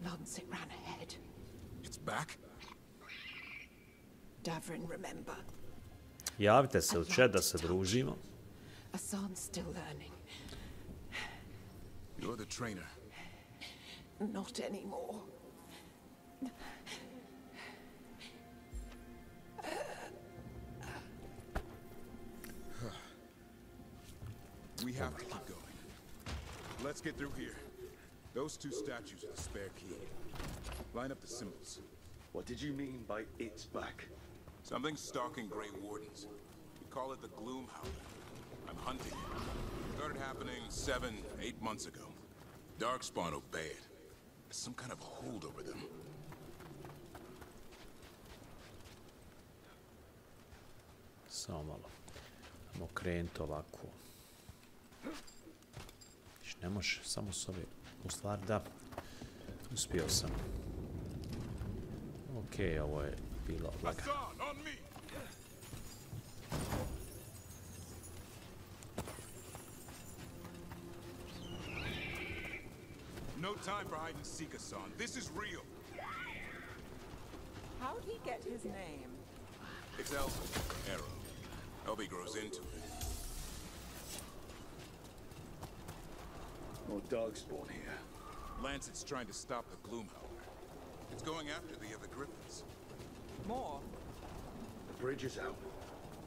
Lancet ran ahead. It's back? Davrin, remember. Javite se u chat da se družimo. Asan's still learning. You're the trainer. Not anymore. We have to keep going. Let's get through here. Those two statues are the spare key. Line up the symbols. What did you mean by it's back? Something's stalking Grey Wardens. We call it the Gloomhowler. I'm hunting it. Started happening 7, 8 months ago. Darkspawn obey it. There's some kind of hold over them. Samo malo. Ajmo krenuti ovako. Ne može, samo s ove... U stvari da. Uspio sam. Okej, ovo je bilo lagano. No time for hide and seek, Hassan. This is real. How'd he get his name? It's Elvin, Arrow. Hope he grows into it. More Darkspawn here. Lancet's trying to stop the Gloomhowler. It's going after the other Griffins. More? The bridge is out.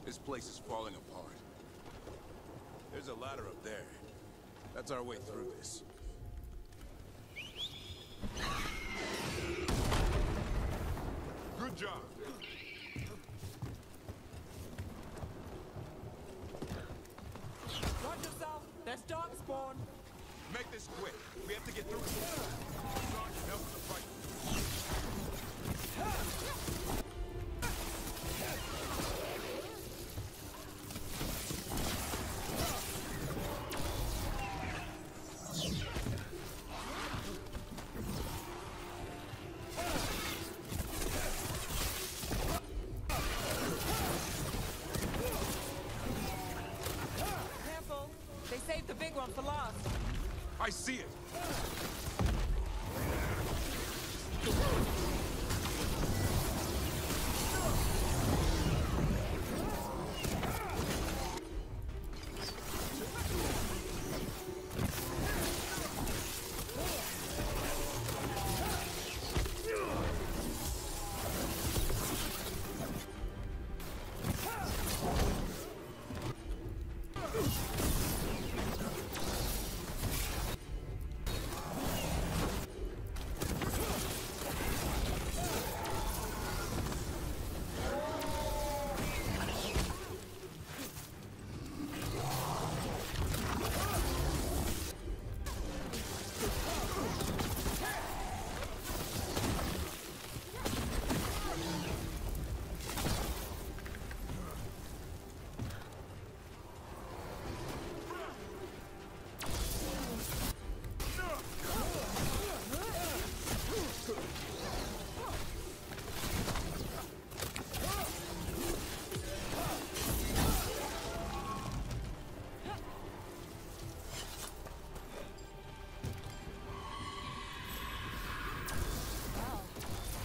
This place is falling apart. There's a ladder up there. That's our way through this. Good job. Watch yourself! There's Darkspawn! Make this quick. We have to get through here. Sergeant, help with the fight. Careful! They saved the big one for last. I see it.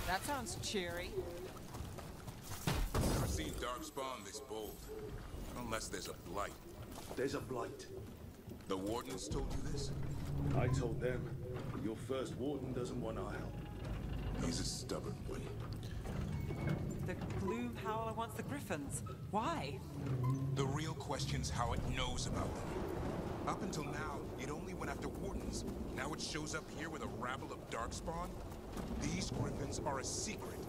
That sounds cheery. Never seen Darkspawn this bold. Unless there's a blight. There's a blight. The Wardens told you this? I told them. Your first warden doesn't want our help. He's a stubborn one. The Gloom Howler wants the Griffins. Why? The real question's how it knows about them. Up until now, it only went after Wardens. Now it shows up here with a rabble of Darkspawn? These Griffins are a secret.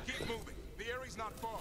Keep moving. The area's not far.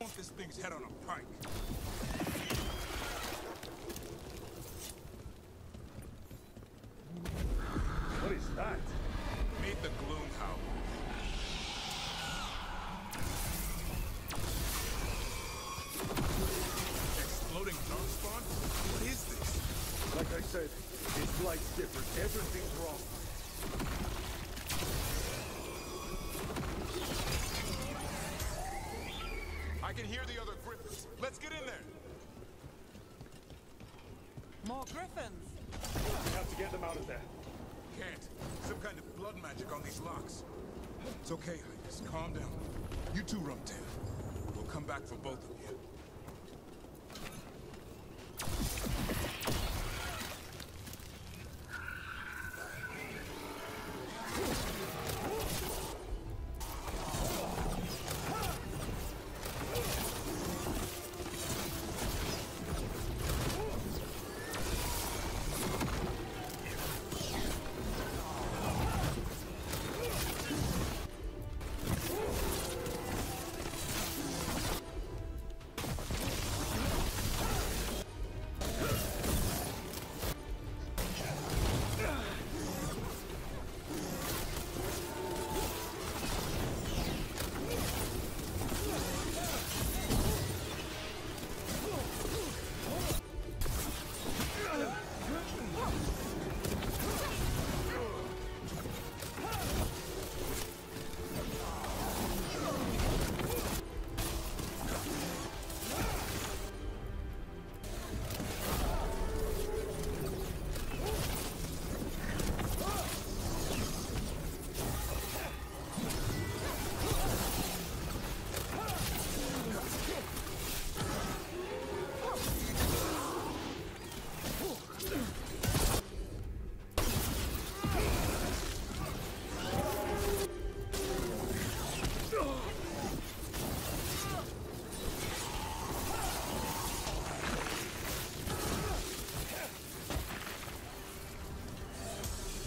want this thing's head on a pike. What is that? Meet the Gloomhowler. Exploding darkspawn? What is this? Like I said, his blight's different. Everything's wrong. I can hear the other griffins. Let's get in there. More griffins. We have to get them out of there. Can't. Some kind of blood magic on these locks. It's okay, Highness. Calm down. You two run tail. We'll come back for both of you.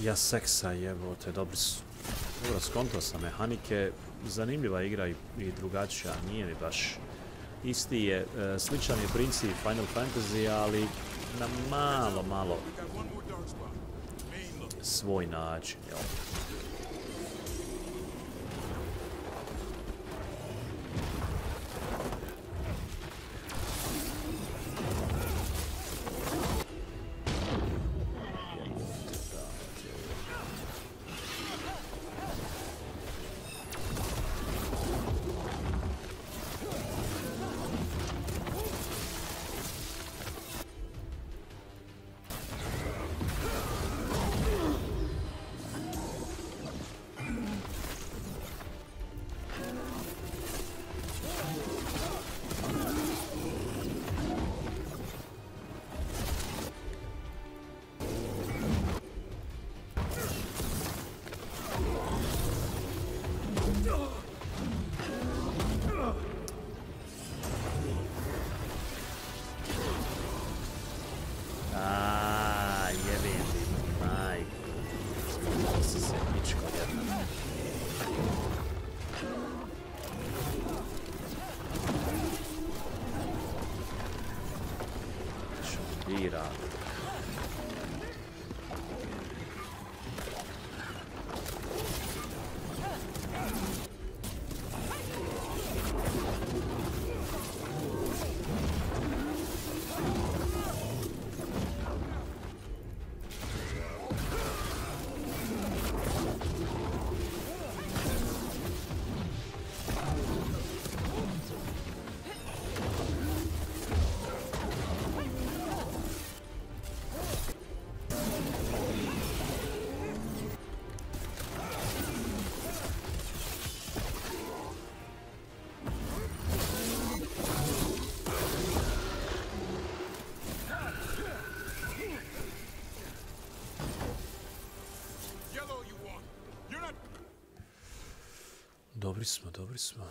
Ja seksa jebote, dobri su. Dobro, skontao sam mehanike. Zanimljiva igra i drugačija, nije mi baš isti je. Sličan je princip Final Fantasy, ali na malo svoj način, jel? Dobri smo, dobri smo.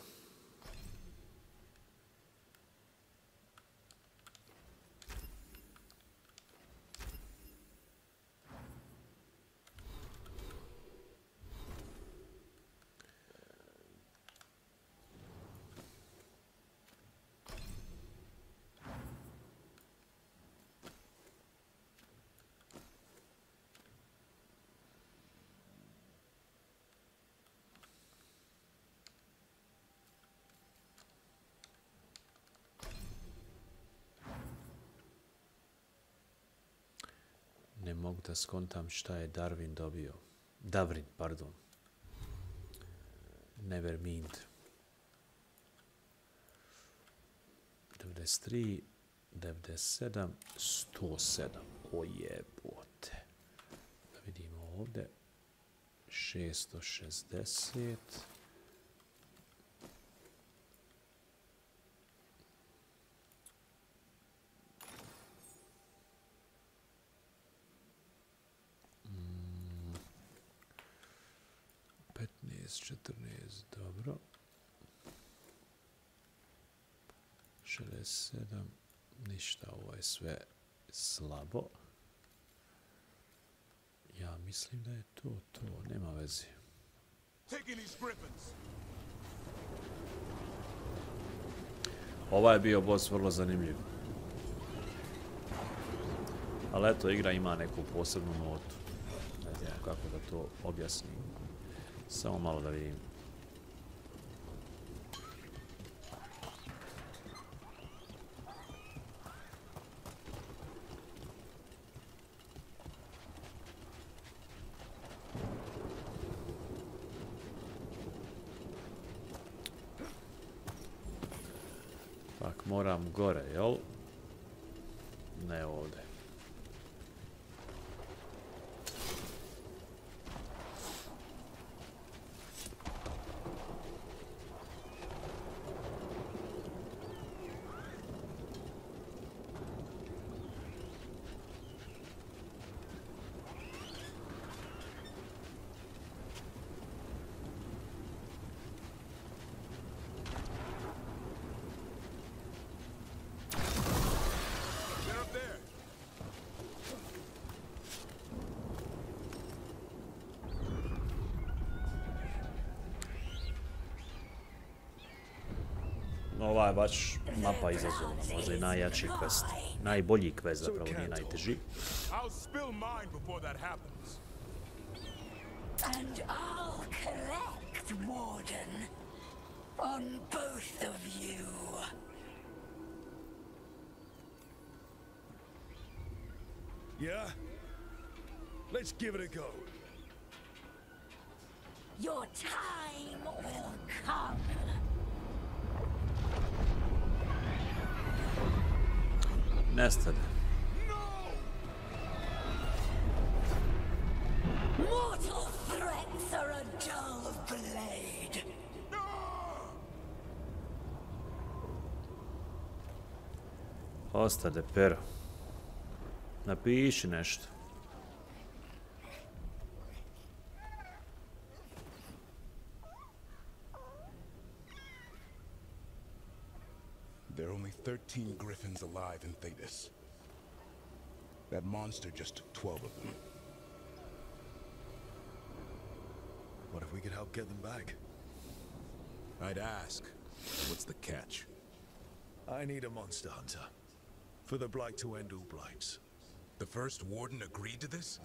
Ne mogu da skontam šta je Darwin dobio. Davrin, pardon. Nevermind. 93, 97, 107. O jebote. Da vidimo ovdje. 660. Mm. 15, 14, dobro. 67, ništa, ovo je sve slabo. Ja mislim da je to, nema veze. Ovaj je bio boss vrlo zanimljiv. Ali eto, igra ima neku posebnu notu. Ne znam kako da to objasnim. Samo malo da vidim. Moram gore, jel? Ne ovdje. Ova je baš mapa izazovna, možda i najjači quest. Najbolji quest zapravo, nije najteži. And I'll collect, Warden, on both of you. Yeah? Let's give it a go. Your time will come. Nestade. Mortal threats are a dull blade. Ostade, pero. Napiši nešto. There are only 13 griffins alive in Thetis. That monster just took 12 of them. What if we could help get them back? I'd ask, what's the catch? I need a monster hunter. For the Blight to end all blights. The first warden agreed to this?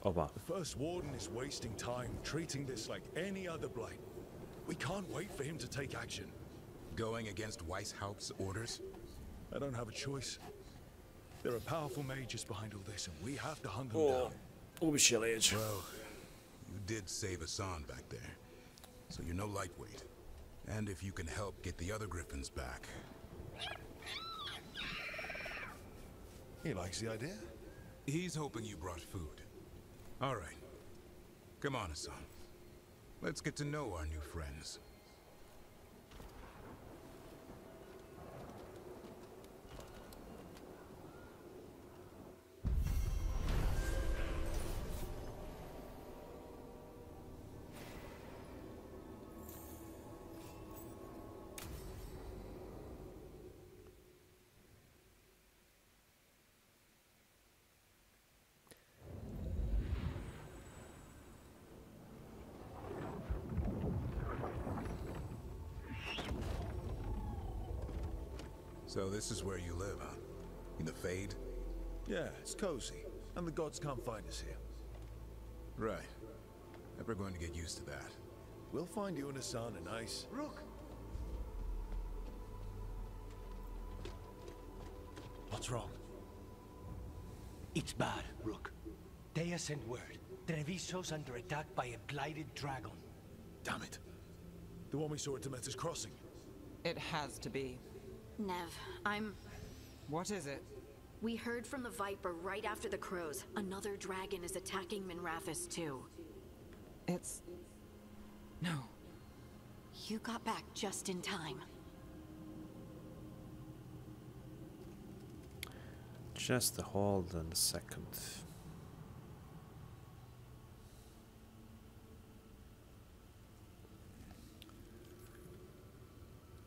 Oba. The first warden is wasting time treating this like any other blight. We can't wait for him to take action. Going against Weishaupt's orders? I don't have a choice. There are powerful mages behind all this, and we have to hunt them down. Well, you did save Hassan back there, so you're no lightweight. And if you can help get the other griffins back. He likes the idea. He's hoping you brought food. All right. Come on, Hassan. Let's get to know our new friends. So this is where you live, huh? In the Fade? Yeah, it's cozy. And the gods can't find us here. Right. And we're going to get used to that. We'll find you and Hassan a nice... Rook! What's wrong? It's bad, Rook. They sent word. Treviso's under attack by a blighted dragon. Damn it. The one we saw at Demeter's Crossing. It has to be. Nev, What is it? We heard from the Viper right after the crows. Another dragon is attacking Minrathous too. It's... No. You got back just in time. Just a hold and a second.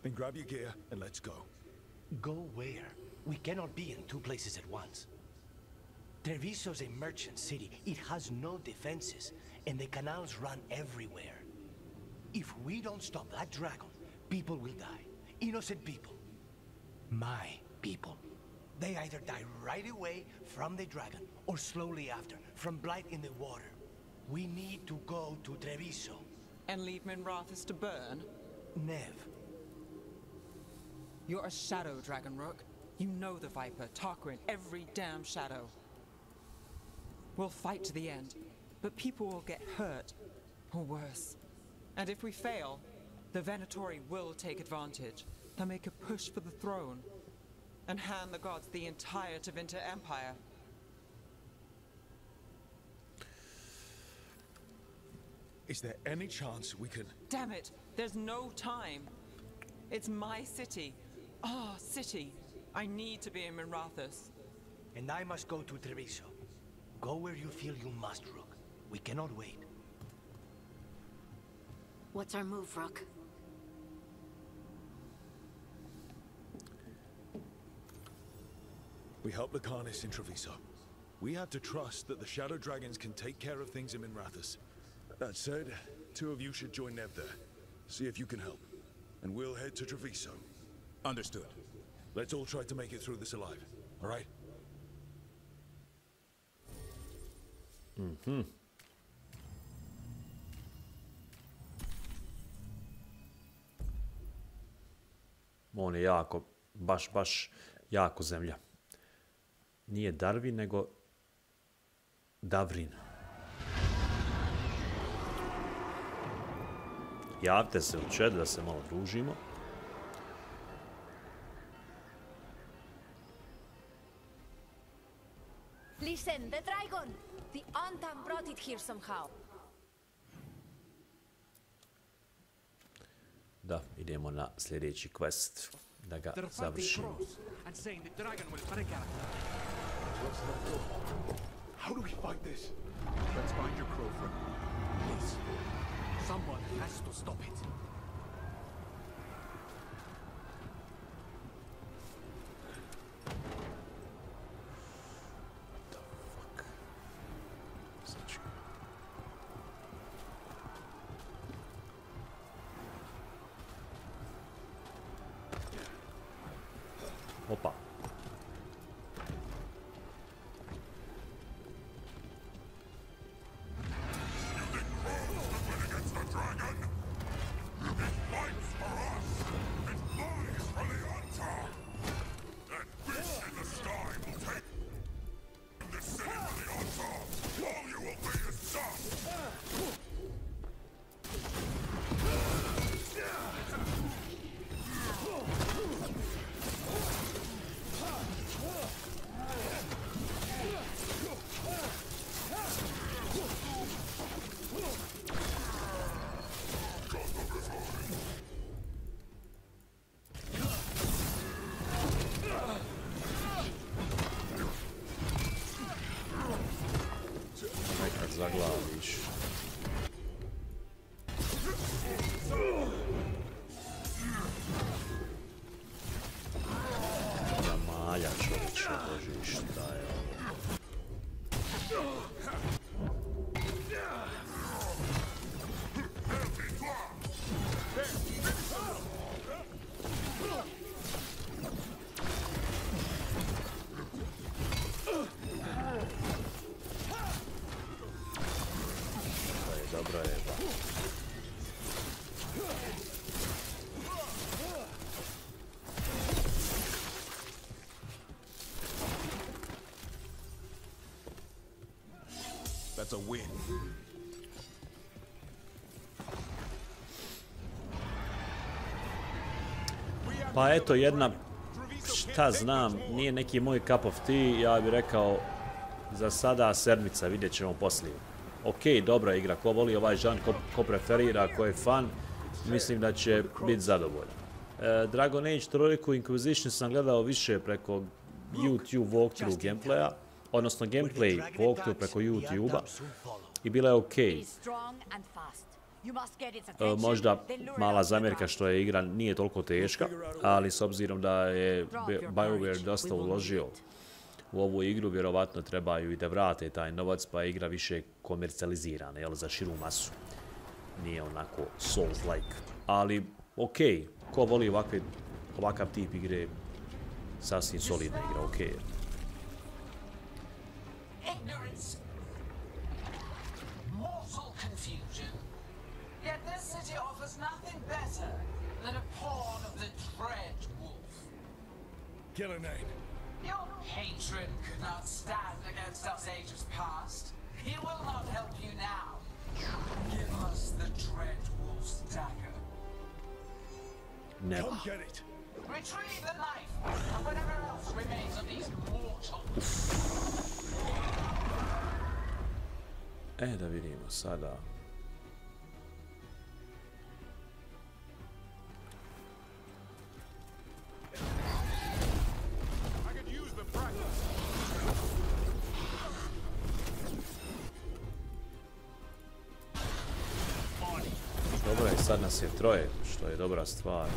Then grab your gear and let's go. Go where? We cannot be in two places at once. Treviso's a merchant city. It has no defenses, and the canals run everywhere. If we don't stop that dragon, people will die. Innocent people. My people. They either die right away from the dragon, or slowly after, from blight in the water. We need to go to Treviso. And leave Minrathous to burn? Nev. You're a shadow dragon, Rook. You know the Viper, Tarquin, every damn shadow. We'll fight to the end, but people will get hurt, or worse. And if we fail, the Venatori will take advantage. They'll make a push for the throne, and hand the gods the entire Tevinter Empire. Is there any chance we can... Damn it! There's no time! It's my city. Our city. I need to be in Minrathous. And I must go to Treviso. Go where you feel you must, Rook. We cannot wait. What's our move, Rook? We help Lucanus in Treviso. We have to trust that the Shadow Dragons can take care of things in Minrathous. That said, two of you should join Nev there. See if you can help. And we'll head to Treviso. Understood. Let's all try to make it through this alive, all right? Mhm. On je jako, baš jako zemlja. Nije Darwin, nego Davrin. Javite se u chat da se malo družimo. Listen, the dragon! The Antam brought it here somehow. Da, idemo na sljedeći quest da ga završimo. And saying the dragon will break out. How do we fight this? Let's find your crow friend. Yes. Someone has to stop it. Opa. Zaglaviš. Ja malja čovječe, boži, šta je ovo? That's a win. Pa eto jedna, šta znam, nije neki moj cup of tea, ja bih rekao za sada sedmica, vidjet ćemo poslije. Ok, dobra igra, ko voli ovaj žan, ko preferira, ko je fan, mislim da će biti zadovoljan. Dragon Age trojku Inquisition sam gledao više preko YouTube walkthrough gameplaya, odnosno gameplay walkthrough preko YouTube-a i bila je ok. Možda mala zamjerka što je igra nije toliko teška, ali s obzirom da je BioWare dosta uložio u ovu igru, vjerovatno trebaju i da vrate taj novac, pa je igra više komercijalizirana, jel, za širu masu. Nije onako Souls-like. Ali, ok, ko voli ovakav tip igre, sasvim solidna igra, ok. Ignorance. Mortal confusion. Yet this city offers nothing better than a pawn of the Dread Wolf. Killer name. Your patron could not stand against us ages past. He will not help you now. Give us the Dread Wolf's dagger. Never. Come get it. Retrieve the knife and whatever else remains of these mortals. Da vidimo sada. Dobro je, sad nas je troje, što je dobra stvar.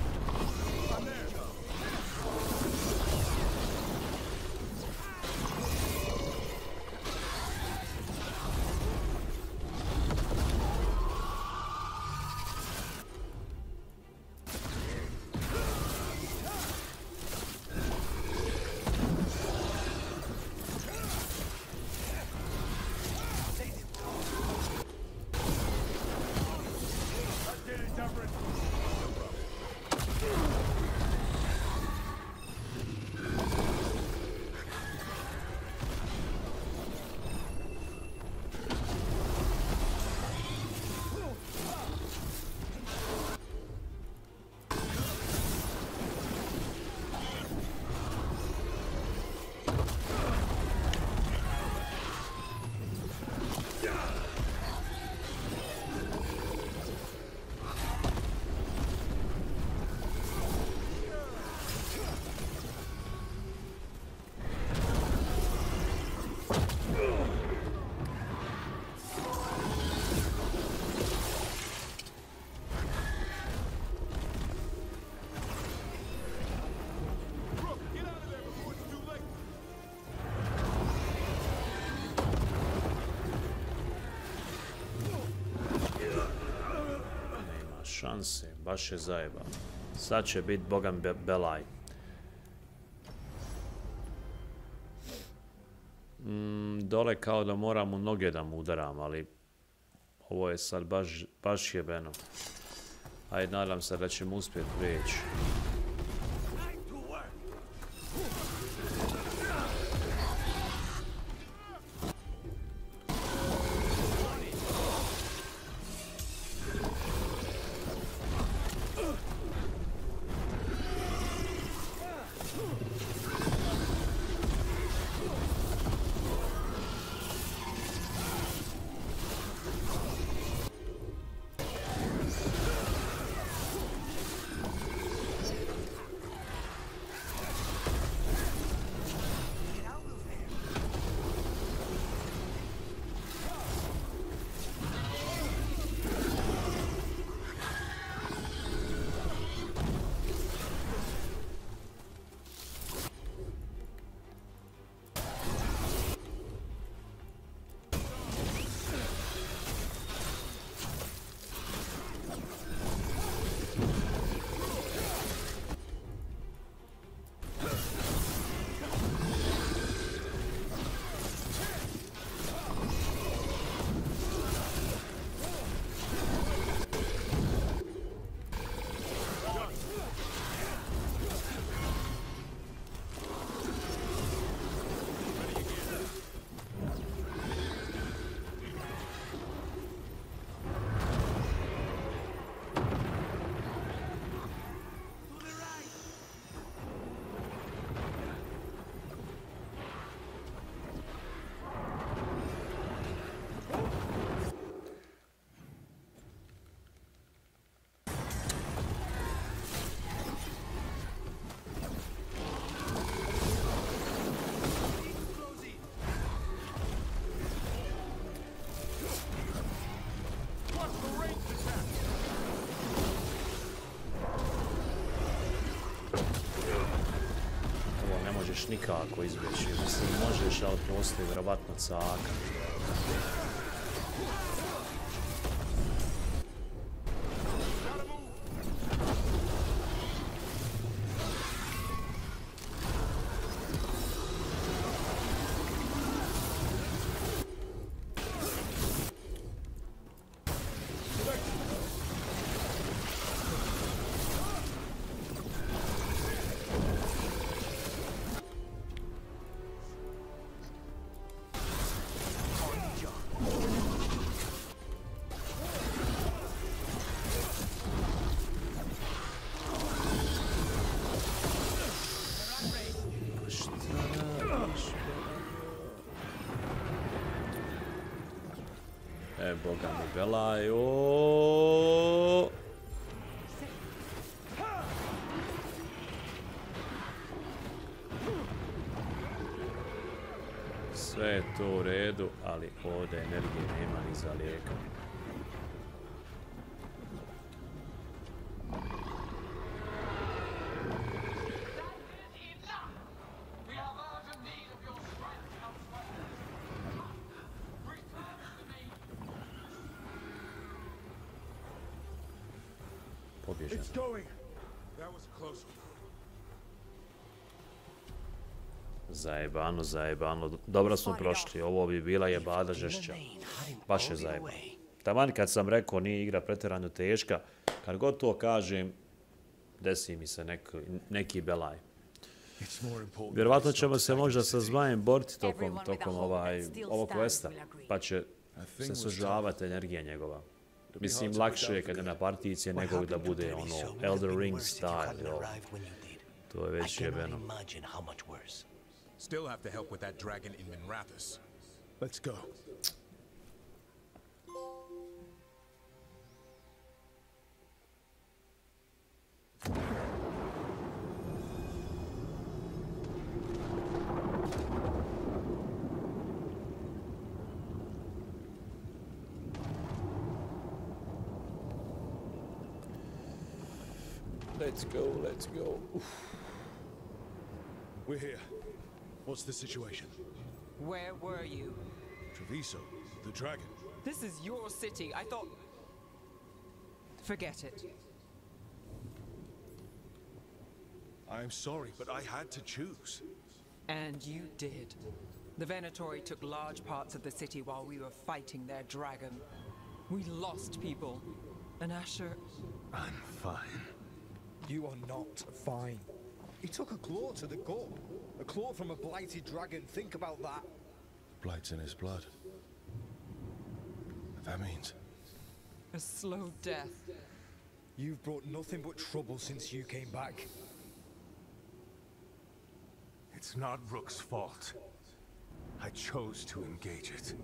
Šanse, baš je zajeba. Sad će biti Bogan Belaj. Dole kao da moram u noge da mu udaram, ali ovo je sad baš jebeno. Ajde, nadam se da ćemo uspjeti prijeći. možeš nikako izbjeći. Mislim, možeš, ali postoji vjerovatno caka. Boga mi belaj, oooo. Sve je to u redu, ali ovdje energije nema ni za lijeka. It's going. That was a close one. Zajebano, zajebano. Dobro smo prošli. Ovo bi bila jebada žešća. Baš je zajebano. Taman kad sam rekao nije igra pretjerano teška, kad god to kažem, desi mi se neki belaj. Vjerovatno ćemo se možda sa zmajem boriti tokom ovog questa, pa će se sužavati energija njegova. Mislim, lakše je kad je na partijici nego da bude ono Elder Ring style, jo. To je već jebeno. Still have to help with that dragon in Minrathous. Let's go. Let's go, let's go. Oof. We're here. What's the situation? Where were you? Treviso, the dragon. This is your city. I thought... Forget it. I'm sorry, but I had to choose. And you did. The Venatori took large parts of the city while we were fighting their dragon. We lost people. And Asher... I'm fine. You are not fine. He took a claw to the gut. A claw from a blighted dragon. Think about that. Blight's in his blood. That means... A slow death. You've brought nothing but trouble since you came back. It's not Rook's fault. I chose to engage it.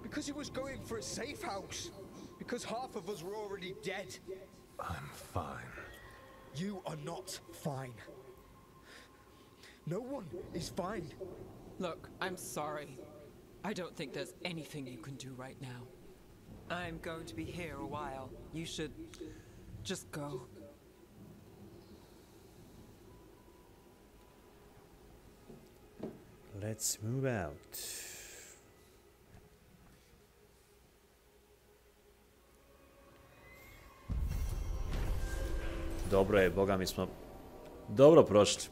Because he was going for a safe house. Because half of us were already dead. I'm fine. You are not fine. No one is fine. Look, I'm sorry. I don't think there's anything you can do right now. I'm going to be here a while. You should just go. Let's move out. Dobro je, boga mi smo dobro prošli.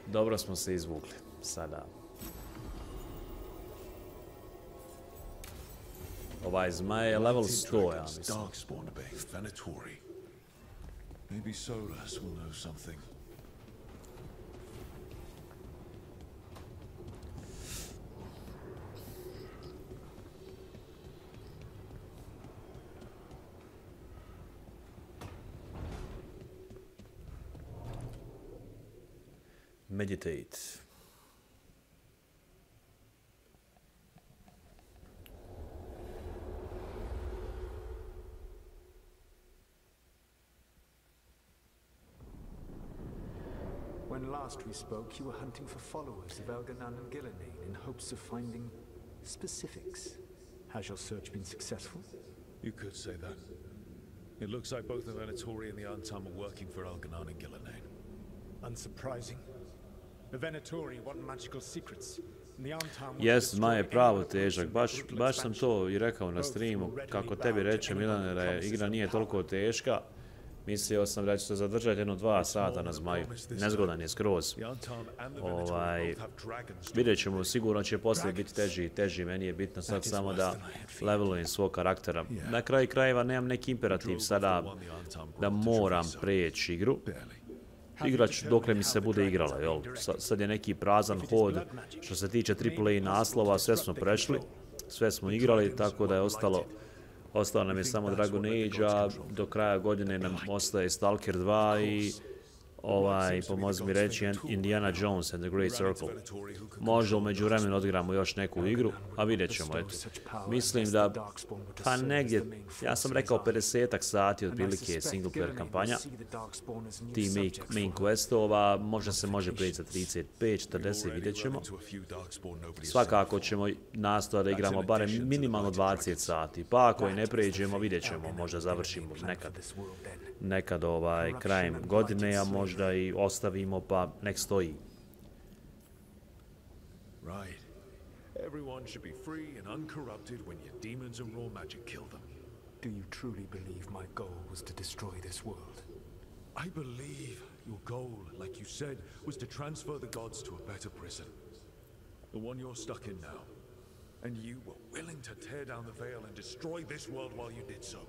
Dobro smo se izvukli sada. Ovaj zmaj je level 100, ja mislim. Darkspawn.ba, Venatori. Maybe Solus will know something. Meditate. When last we spoke, you were hunting for followers of Elganan and Gillenane in hopes of finding specifics. Has your search been successful? You could say that. It looks like both the Venatori and the Antam are working for Elganan and Gillenane. Unsurprising. The Venatori want magical secrets. Jest, ma je pravo težak, baš sam to i rekao na streamu, kako tebi reče Milane da je igra nije toliko teška, mislio sam da će se zadržati 1-2 sata na zmaju, nezgodan je skroz. Vidjet ćemo, sigurno će poslije biti teži i teži, meni je bitno sad samo da levelujem svog karaktera. Na kraju krajeva nemam neki imperativ sada da moram preći igru. Igrać dokle mi se bude igrala, jel? Sad je neki prazan hod što se tiče AAA naslova, sve smo prešli, sve smo igrali, tako da je ostao nam je samo Dragon Age, a do kraja godine nam ostaje Stalker 2 i pomozi mi reći Indiana Jones and the Great Circle. Možda umeđu vremenu odigramo još neku igru, a vidjet ćemo, eto. Mislim da, pa negdje, ja sam rekao 50-ak sati otprilike single player kampanja, ti main questova, možda se može prijeći za 35, 40, vidjet ćemo. Svakako ćemo nastojati da igramo barem minimalno 20 sati, pa ako i ne pređemo, vidjet ćemo, možda završimo nekad krajem godine, a možda i ostavimo pa nek stoji. Right. Everyone should be free and uncorrupted when your demons and raw magic kill them. Do you truly believe my goal was to destroy this world? I believe your goal, like you said, was to transfer the gods to a better prison. The one you're stuck in now. And you were willing to tear down the veil and destroy this world while you did so.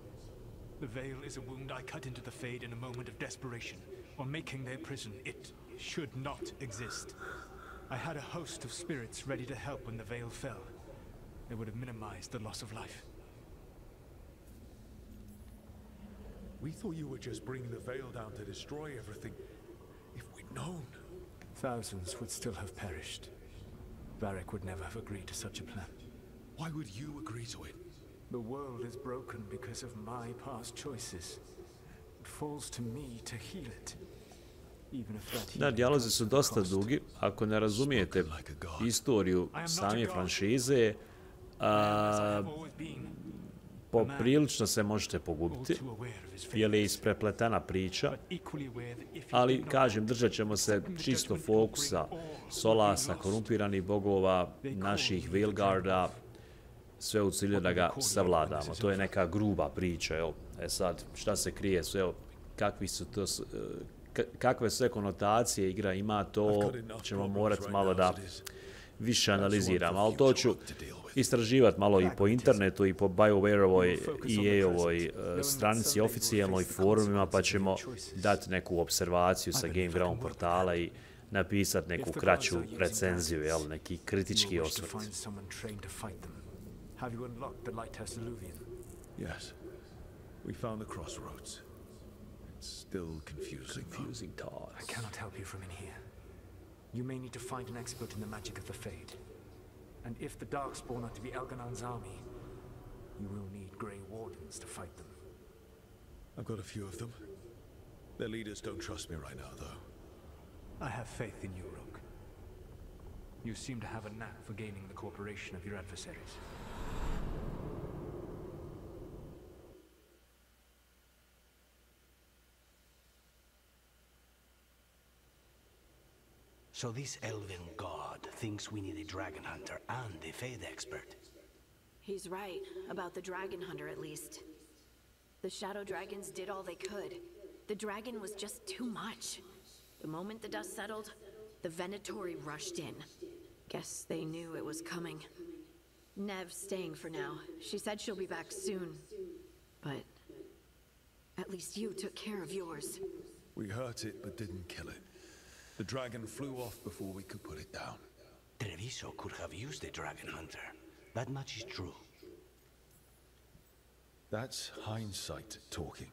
The veil is a wound I cut into the Fade in a moment of desperation. While making their prison, it should not exist. I had a host of spirits ready to help when the veil fell. They would have minimized the loss of life. We thought you were just bringing the veil down to destroy everything. If we'd known... Thousands would still have perished. Varric would never have agreed to such a plan. Why would you agree to it? The world is broken because of my past choices. It falls to me to heal it. Da, dijalozi su dosta dugi. Ako ne razumijete istoriju same franšize, poprilično se možete pogubiti, jer je isprepletena priča, ali, kažem, držat ćemo se čisto fokusa Solasa, korumpiranih bogova, naših Veilguarda, sve u cilju da ga savladamo. To je neka gruba priča, jel? Sad, šta se krije, sve, kakve sve konotacije igra ima, to ćemo morati malo da više analiziramo, ali to ću istraživati malo i po internetu i po BioWare-ovoj i EA-ovoj stranici, oficijalnoj forumima, pa ćemo dati neku observaciju sa GameGround portala i napisati neku kraću recenziju, jel, neki kritički osvrt. Have you unlocked the lighthouse Illuvian? Yes. We found the crossroads. It's still confusing task. I cannot help you from in here. You may need to find an expert in the magic of the Fade. And if the Darkspawn are to be Elganon's army, you will need Grey Wardens to fight them. I've got a few of them. Their leaders don't trust me right now, though. I have faith in you, Rogue. You seem to have a knack for gaining the cooperation of your adversaries. So this elven god thinks we need a dragon hunter and a Fade expert. He's right, about the dragon hunter at least. The shadow dragons did all they could. The dragon was just too much. The moment the dust settled, the Venatori rushed in. Guess they knew it was coming. Nev's staying for now. She said she'll be back soon. But at least you took care of yours. We hurt it, but didn't kill it. The dragon flew off before we could put it down. Treviso could have used a dragon hunter. That much is true. That's hindsight talking.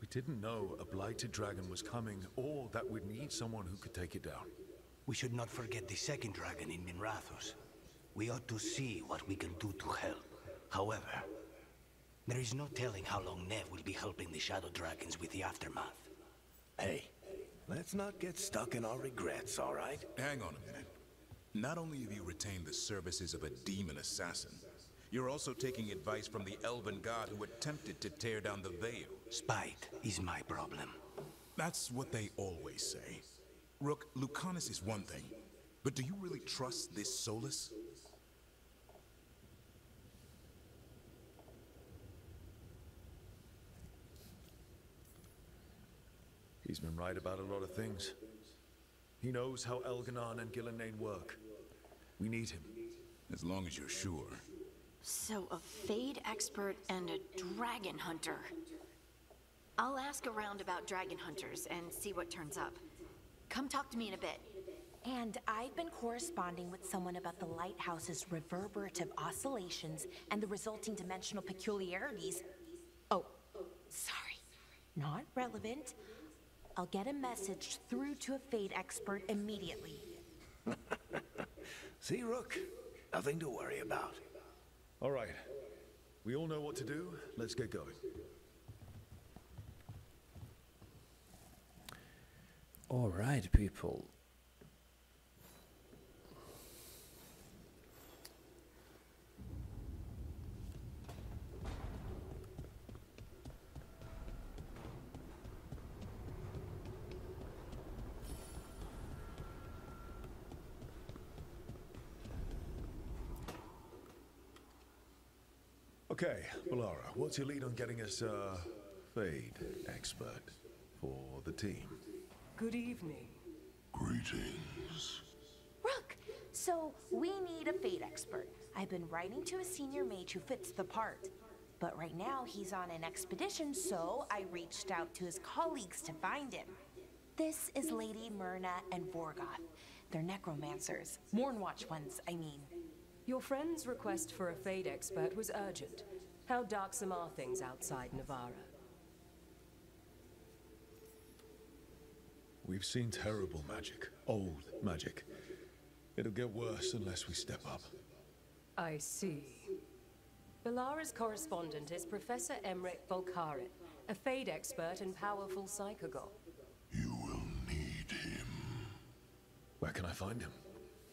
We didn't know a blighted dragon was coming, or that we'd need someone who could take it down. We should not forget the second dragon in Minrathos. We ought to see what we can do to help. However, there is no telling how long Nev will be helping the shadow dragons with the aftermath. Hey, let's not get stuck in our regrets, all right? Hang on a minute. Not only have you retained the services of a demon assassin, you're also taking advice from the elven god who attempted to tear down the veil. Spite is my problem. That's what they always say. Rook, Lucanus is one thing, but do you really trust this Solus? He's been right about a lot of things. He knows how Elganon and Gillenane work. We need him. As long as you're sure. So, a Fade expert and a dragon hunter. I'll ask around about dragon hunters and see what turns up. Come talk to me in a bit. And I've been corresponding with someone about the lighthouse's reverberative oscillations and the resulting dimensional peculiarities. Oh, sorry. Not relevant. I'll get a message through to a Fade expert immediately. See, Rook? Nothing to worry about. All right. We all know what to do. Let's get going. All right, people. Okay, Balara, what's your lead on getting us a Fade expert for the team? Good evening. Greetings. Rook, so we need a Fade expert. I've been writing to a senior mage who fits the part. But right now he's on an expedition, so I reached out to his colleagues to find him. This is Lady Myrna and Vorgoth. They're necromancers. Mournwatch ones, I mean. Your friend's request for a Fade expert was urgent. How darksome are things outside Navarra? We've seen terrible magic. Old magic. It'll get worse unless we step up. I see. Balara's correspondent is Professor Emmerich Volkarit, a Fade expert and powerful psychogol. Where can I find him?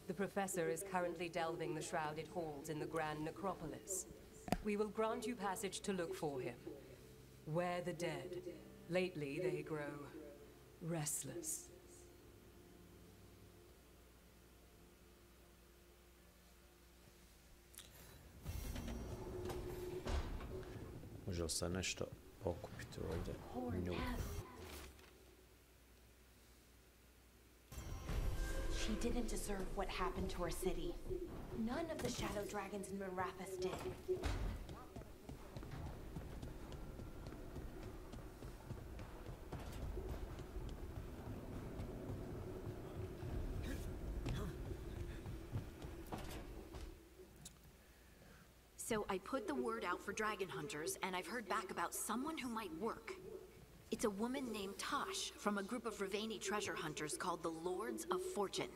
The Professor is currently delving the shrouded halls in the Grand Necropolis. We will grant you passage to look for him. Where the dead. Lately they grow restless. Može li se nešto pokupiti ovdje? Nju. She didn't deserve what happened to her city. None of the shadow dragons in Minrathous did. So I put the word out for dragon hunters, and I've heard back about someone who might work. It's a woman named Tosh from a group of Ravani treasure hunters called the Lords of Fortune.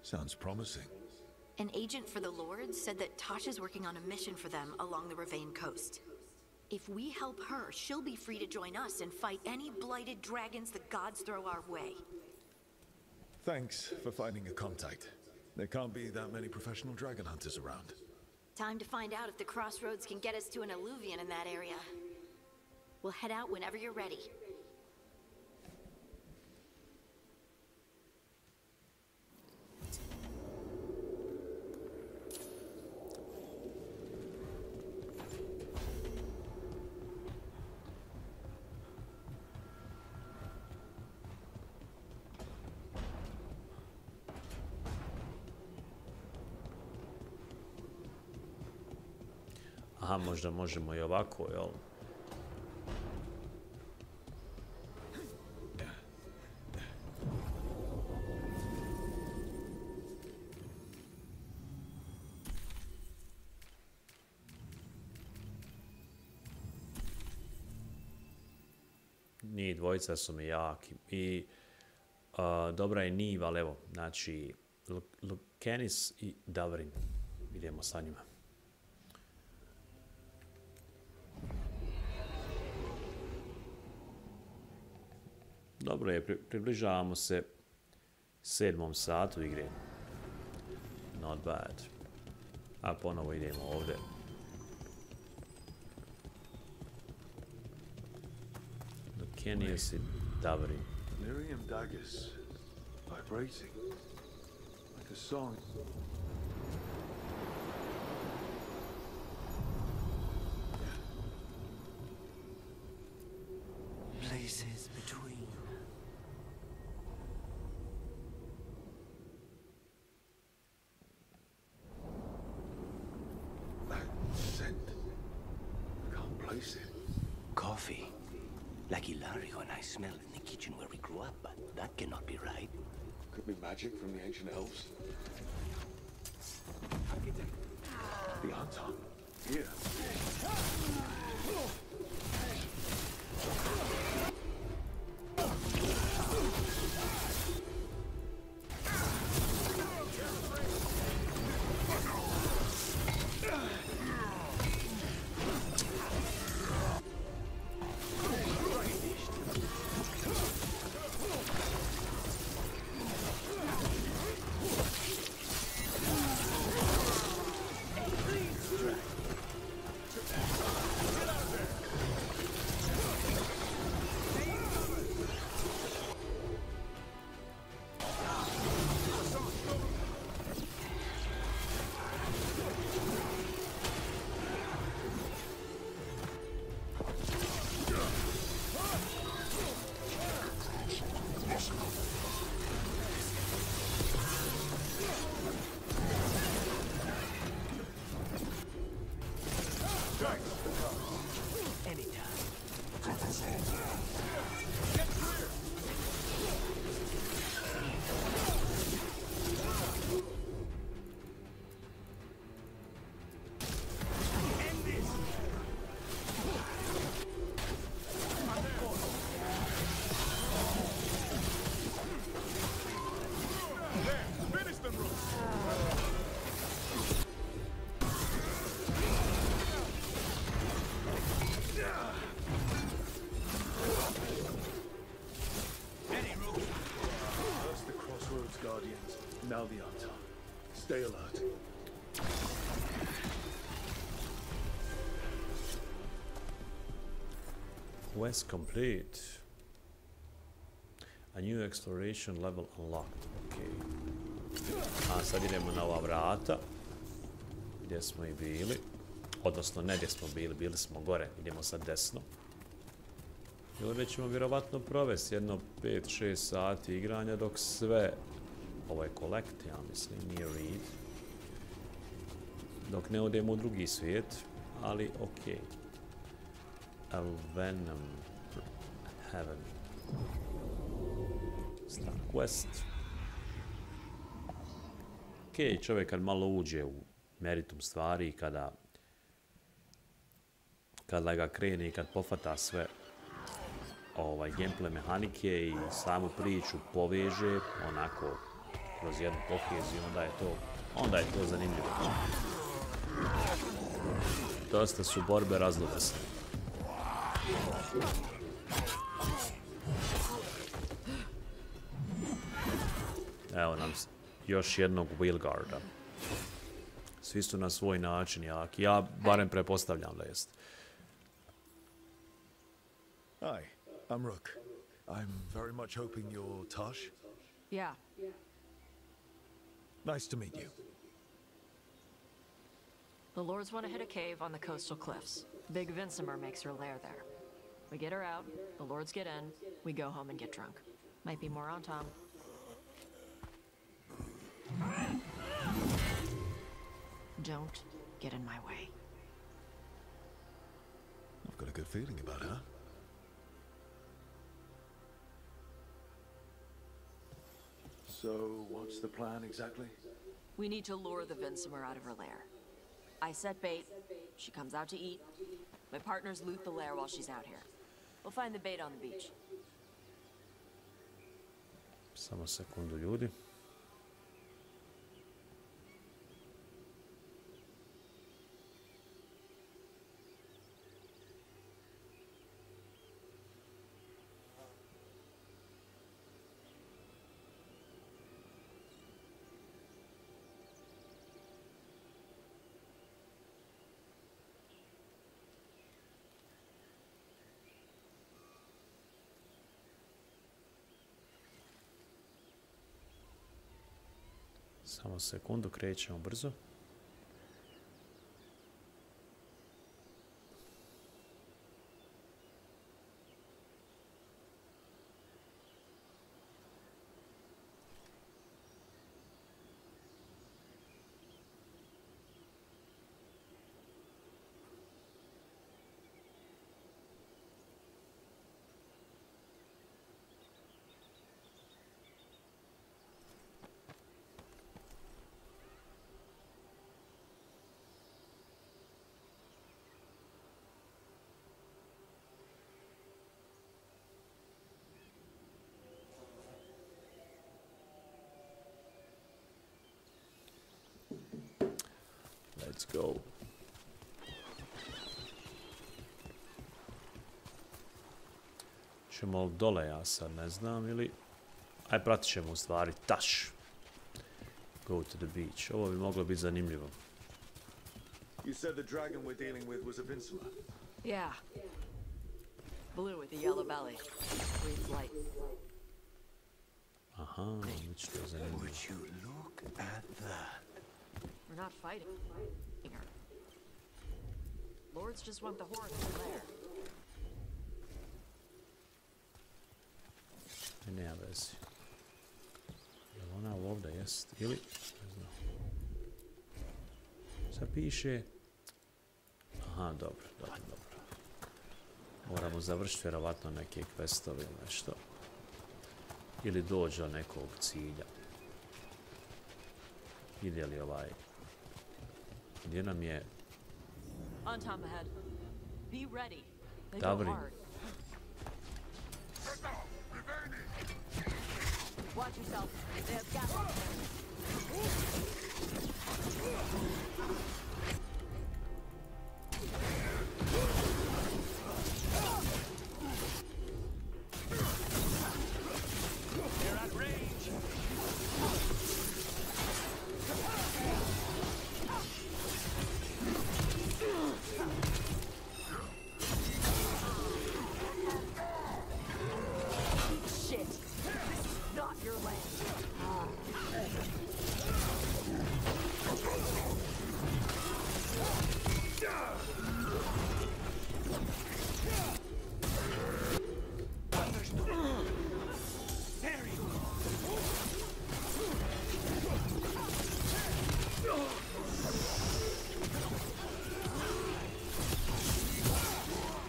Sounds promising. An agent for the Lords said that Tosh is working on a mission for them along the Ravane coast. If we help her, she'll be free to join us and fight any blighted dragons the gods throw our way. Thanks for finding a contact. There can't be that many professional dragon hunters around. Time to find out if the crossroads can get us to an alluvion in that area. We'll head out whenever you're ready. Aha, možda možemo i ovako, jel? Njih dvojica su mi jaki. I dobra je Niv, ali evo, znači, Lucanis i Davrin. Idemo sa njima. Dobro je, približavamo se 7. satu igre. Not bad. A ponovo idemo ovdje. Lucanius i Davrin. Miriam daggers. I vibrating. Like a song. Places between. That scent. I can't place it. Coffee. Like Ilario and I smelled in the kitchen where we grew up, but that cannot be right. Could be magic from the ancient elves. The Anton. Here. Now the Anton. Stay alert. Quest complete. A new exploration level unlocked. Ok. A sad idemo na ova vrata. Gdje smo i bili. Odnosno, ne gdje smo bili. Bili smo gore. Idemo sad desno. I ovdje ćemo vjerovatno provesti jedno 5-6 sati igranja dok sve... Ovo je collect, ja mislim, nije read. Dok ne odemo u drugi svijet, ali okej. Venom Heaven. Start quest. Okej, čovjek kad malo uđe u meritum stvari, kada ga krene i kad pofata sve gameplay mehanike i samu priču poveže, onako kroz jednu koheziju, onda je to zanimljivo. Dosta su borbe raznovrsne. Evo nam još jednog Veilguarda. Svi su na svoj način jaki. Ja barem pretpostavljam da jest. Hi, I'm Rook. I'm very much hoping you're Tosh. Yeah. Nice to meet you. The Lords want to hit a cave on the coastal cliffs. Big Vinsimer makes her lair there. We get her out, the Lords get in, we go home and get drunk. Might be more on Tom. Don't get in my way. I've got a good feeling about her. So, what's the plan exactly? We need to lure the Vinsimer out of her lair. I set bait, she comes out to eat. My partners loot the lair while she's out here. We'll find the bait on the beach. Samo sekundu, ljudi. Samo sekundu, krećemo brzo. Let's go. Ćemo dole, ja sad ne znam, ili... Aj, pratit ćemo u stvari. Taš. Go to the beach. Ovo bi moglo biti zanimljivo. You said the dragon we're dealing with was a Vinsima. Yeah. Blue with a yellow belly. Breathes light. Aha, već to je zanimljivo. Would you look at that? We're not fighting her. Lords just want the horde in the lair. Nema veze. Jel ona ovdje jest? Ili? Ne znam. Sad piše... Aha, dobro. Moramo završiti vjerovatno neke questove ili nešto. Ili doći do nekog cilja. Ide li ovaj... Gdje nam je... On top ahead. Be ready. They go Dobri. hard. Watch yourself. They have gas on them. They're at range. Shit. This is not your land.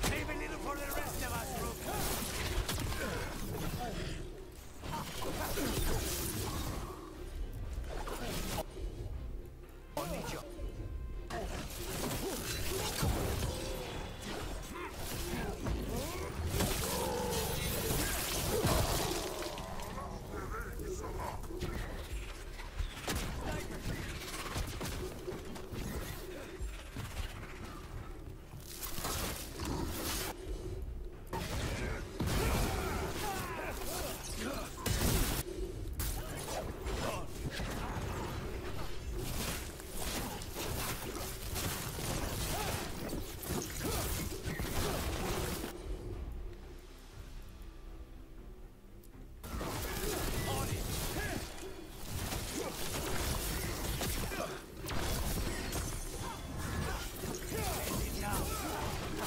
Save a little for the rest of us, Rook. Only job.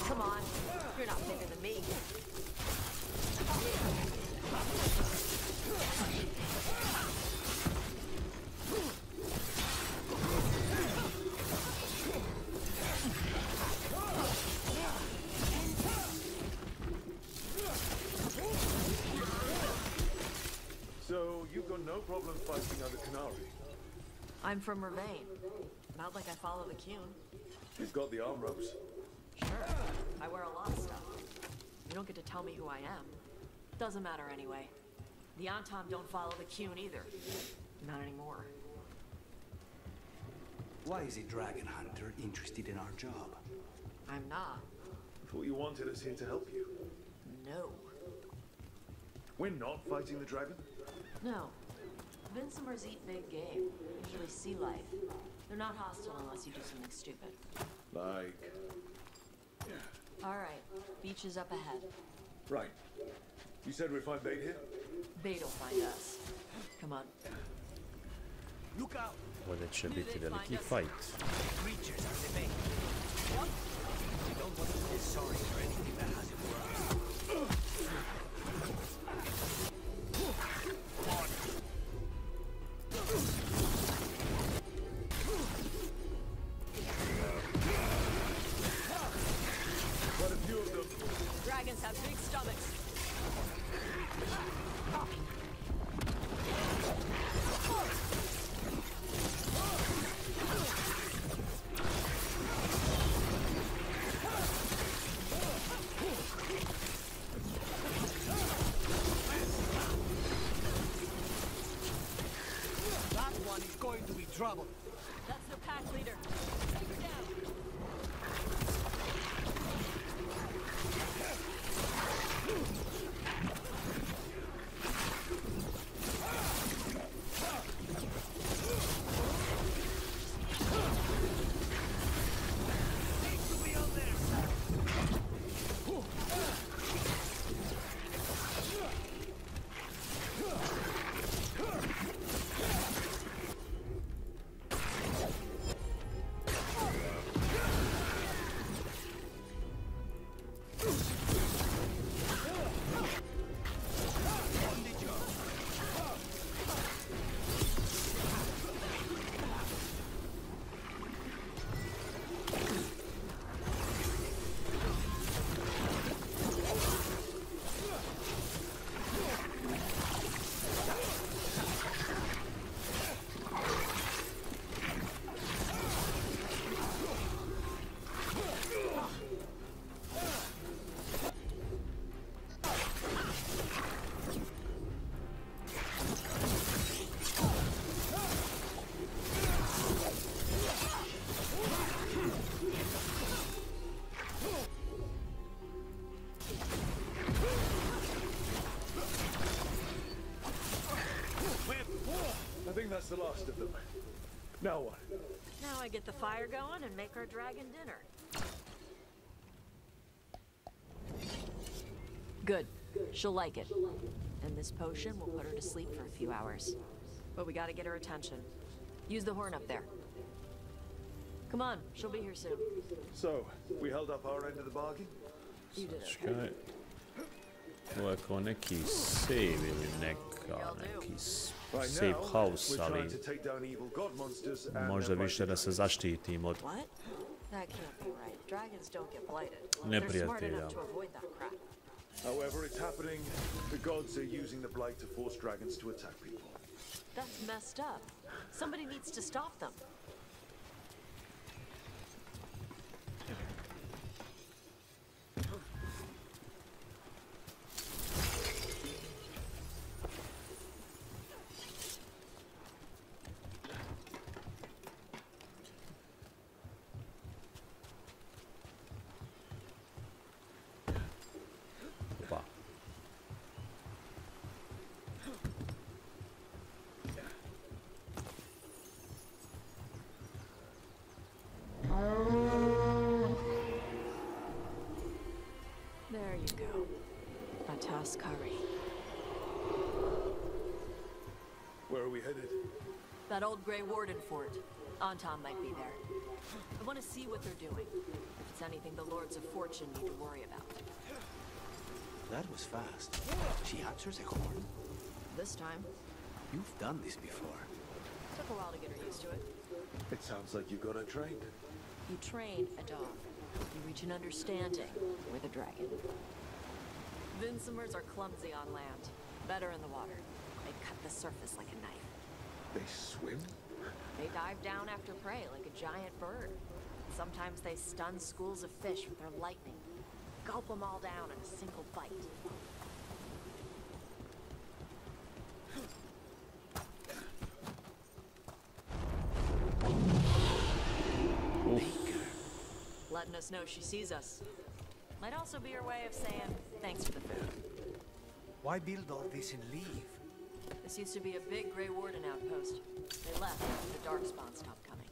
Come on. You're not bigger than me. So, you've got no problem fighting under Canary? I'm from Ravane. Not like I follow the Cune. You've got the arm ropes. Sure. I wear a lot of stuff. You don't get to tell me who I am. Doesn't matter anyway. The Antom don't follow the Cune either. Not anymore. Why is a dragon hunter interested in our job? I'm not. I thought you wanted us here to help you. No. We're not fighting the dragon? No. Vinsimers eat big game. Usually sea life. They're not hostile unless you do something stupid. Like... Alright. Beach is up ahead. Right. You said we'd find bait here? Bait'll find us. Come on. Ovdje će biti veliki fight. Creatures are the bait. We don't want to be sorry for anything that has it for us. Quite a few of them. Dragons have big stomachs. That one is going to be trouble. That's the pack leader. Take her down. I think that's the last of them. Now what? Now I get the fire going and make our dragon dinner. Good. She'll like it. And this potion will put her to sleep for a few hours. But we gotta get her attention. Use the horn up there. Come on, she'll be here soon. So, we held up our end of the bargain? You did it. Čekaj. Ovo je kao neki save ili neki save house, ali možda više da se zaštitim od What? That can't be right. Dragons don't get blighted. They're smart neprijatelja. enough to avoid that crap. However, it's happening. The gods are using the blight to force dragons to attack people. That's messed up. Somebody needs to stop them. Pa. There you go. A toss curry. Where are we headed? That old Grey Warden fort. Anton might be there. I want to see what they're doing. If it's anything the Lords of Fortune need to worry about. That was fast. She answers a horn. This time, You've done this before. took a while to get her used to it. It sounds like you got her trained. You train a dog. You reach an understanding with a dragon. Vincimers are clumsy on land. Better in the water. They cut the surface like a knife. They swim? They dive down after prey like a giant bird. Sometimes they stun schools of fish with their lightning. Gulp them all down in a single bite. Letting us know she sees us. Might also be her way of saying thanks for the food. Why build all this and leave? This used to be a big Grey Warden outpost. They left after the Darkspawn stopped coming.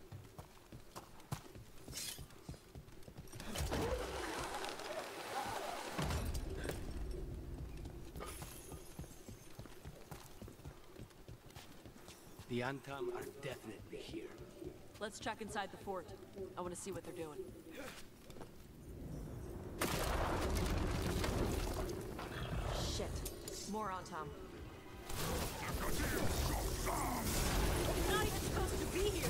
The The Antam are definitely here. Let's check inside the fort. I want to see what they're doing. Shit. More on Tom. Not even supposed to be here!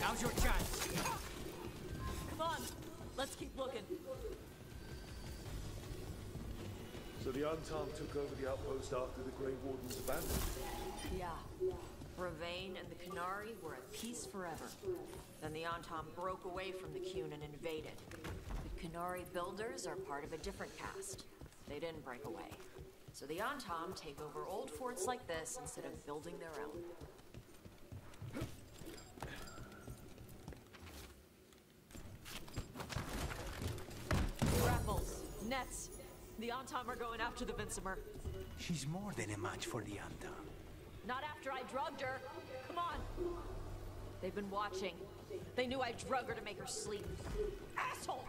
Now's your chance. Come on, let's keep looking. So the Antam took over the outpost after the Grey Wardens abandoned it? Yeah. Ravane and the Qunari were at peace forever. Then the Antam broke away from the Qun and invaded. The Qunari builders are part of a different caste. They didn't break away. So the Antam take over old forts like this instead of building their own. Grapples, nets. The Antam are going after the Vincimer. She's more than a match for the Antam. Not after I drugged her. Come on. They've been watching. They knew I drug her to make her sleep. Assholes!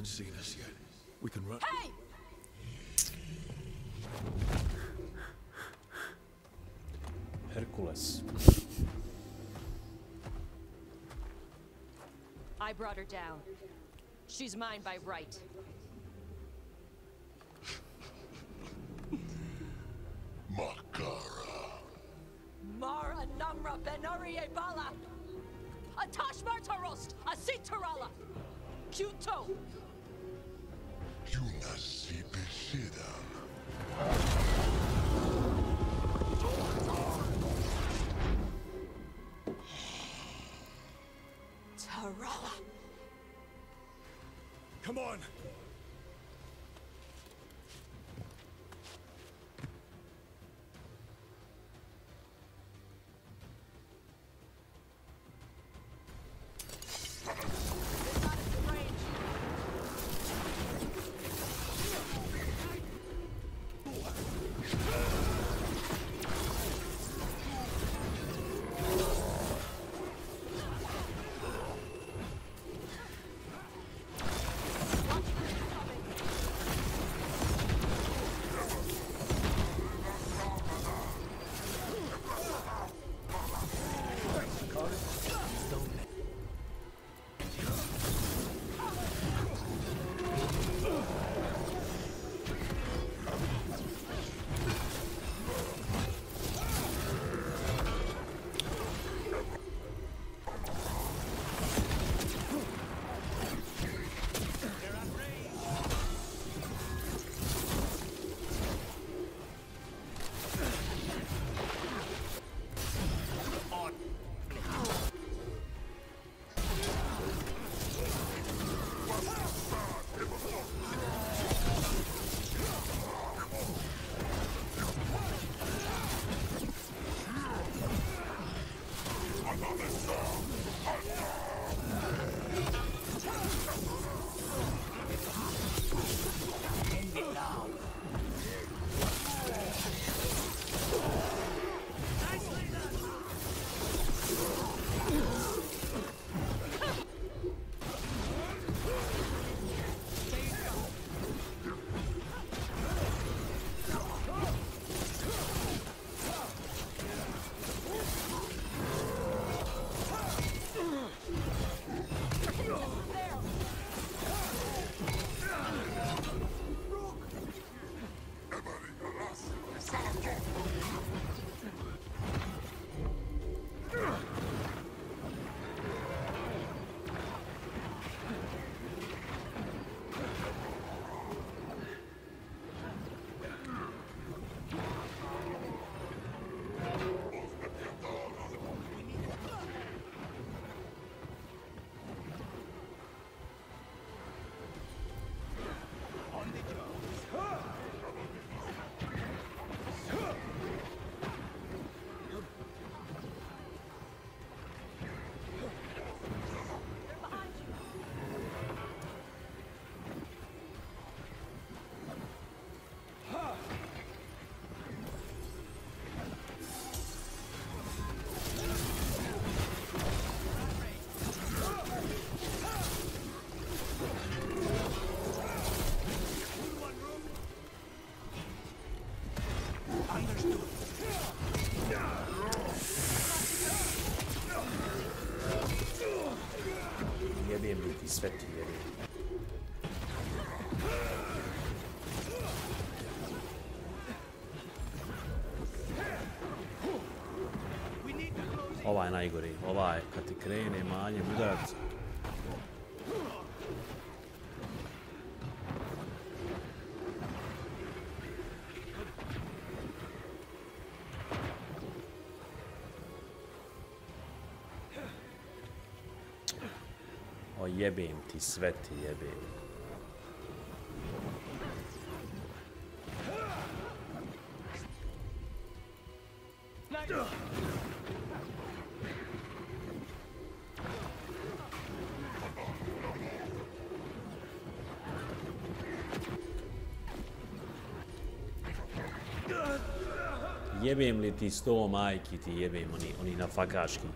one's seen us yet. We can run. Hey! Hercules. I brought her down. She's mine by right. Makara. Mara Namra Benarie Bala. Atash Martarost, Asitarala. Kuto. Yunasi Beshida. Tarala. Come on. Sve ti jedi. Ovaj je najgori, ovaj kad ti krene manjem udarac. O jebem ti, sve ti jebem. Jebem li ti 100 majki ti jebem, oni na fakaški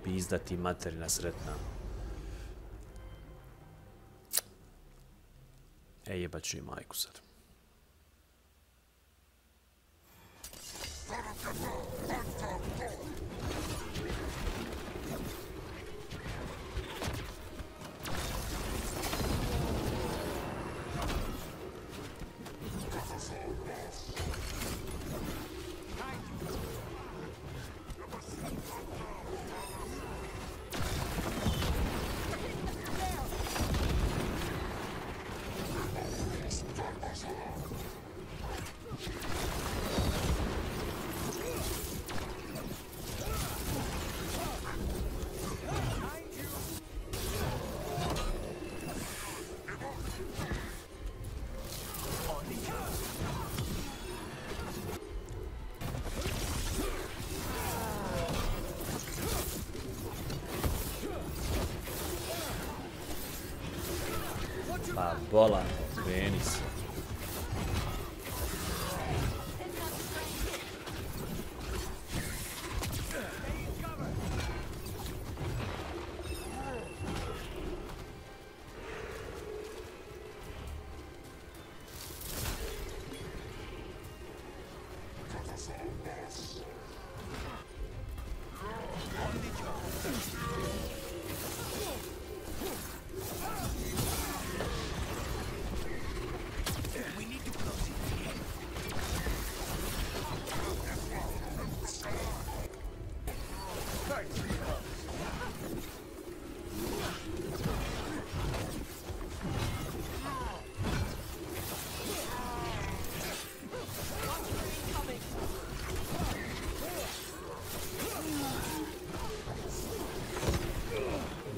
pizdati materina sretna. Jebat ću i majku sad. Pa bola, kreni se.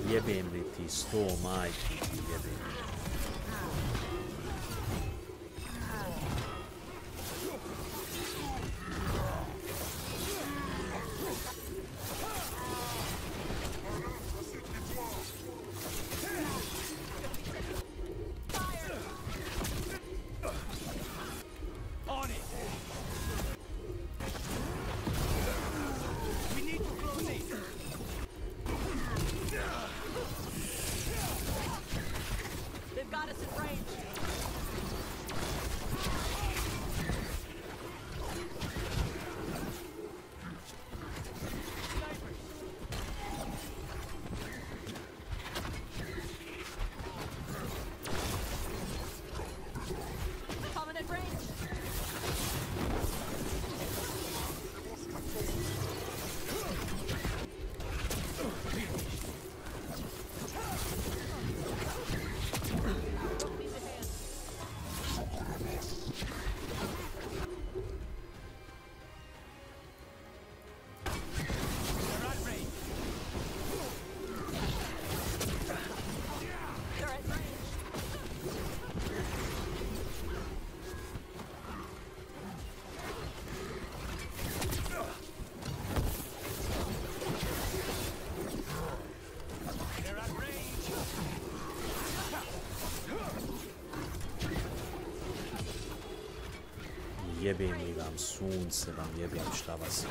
Jebem li ti 100 majki ti jebem. Jebem li vam sunce, vam jebem šta vas je.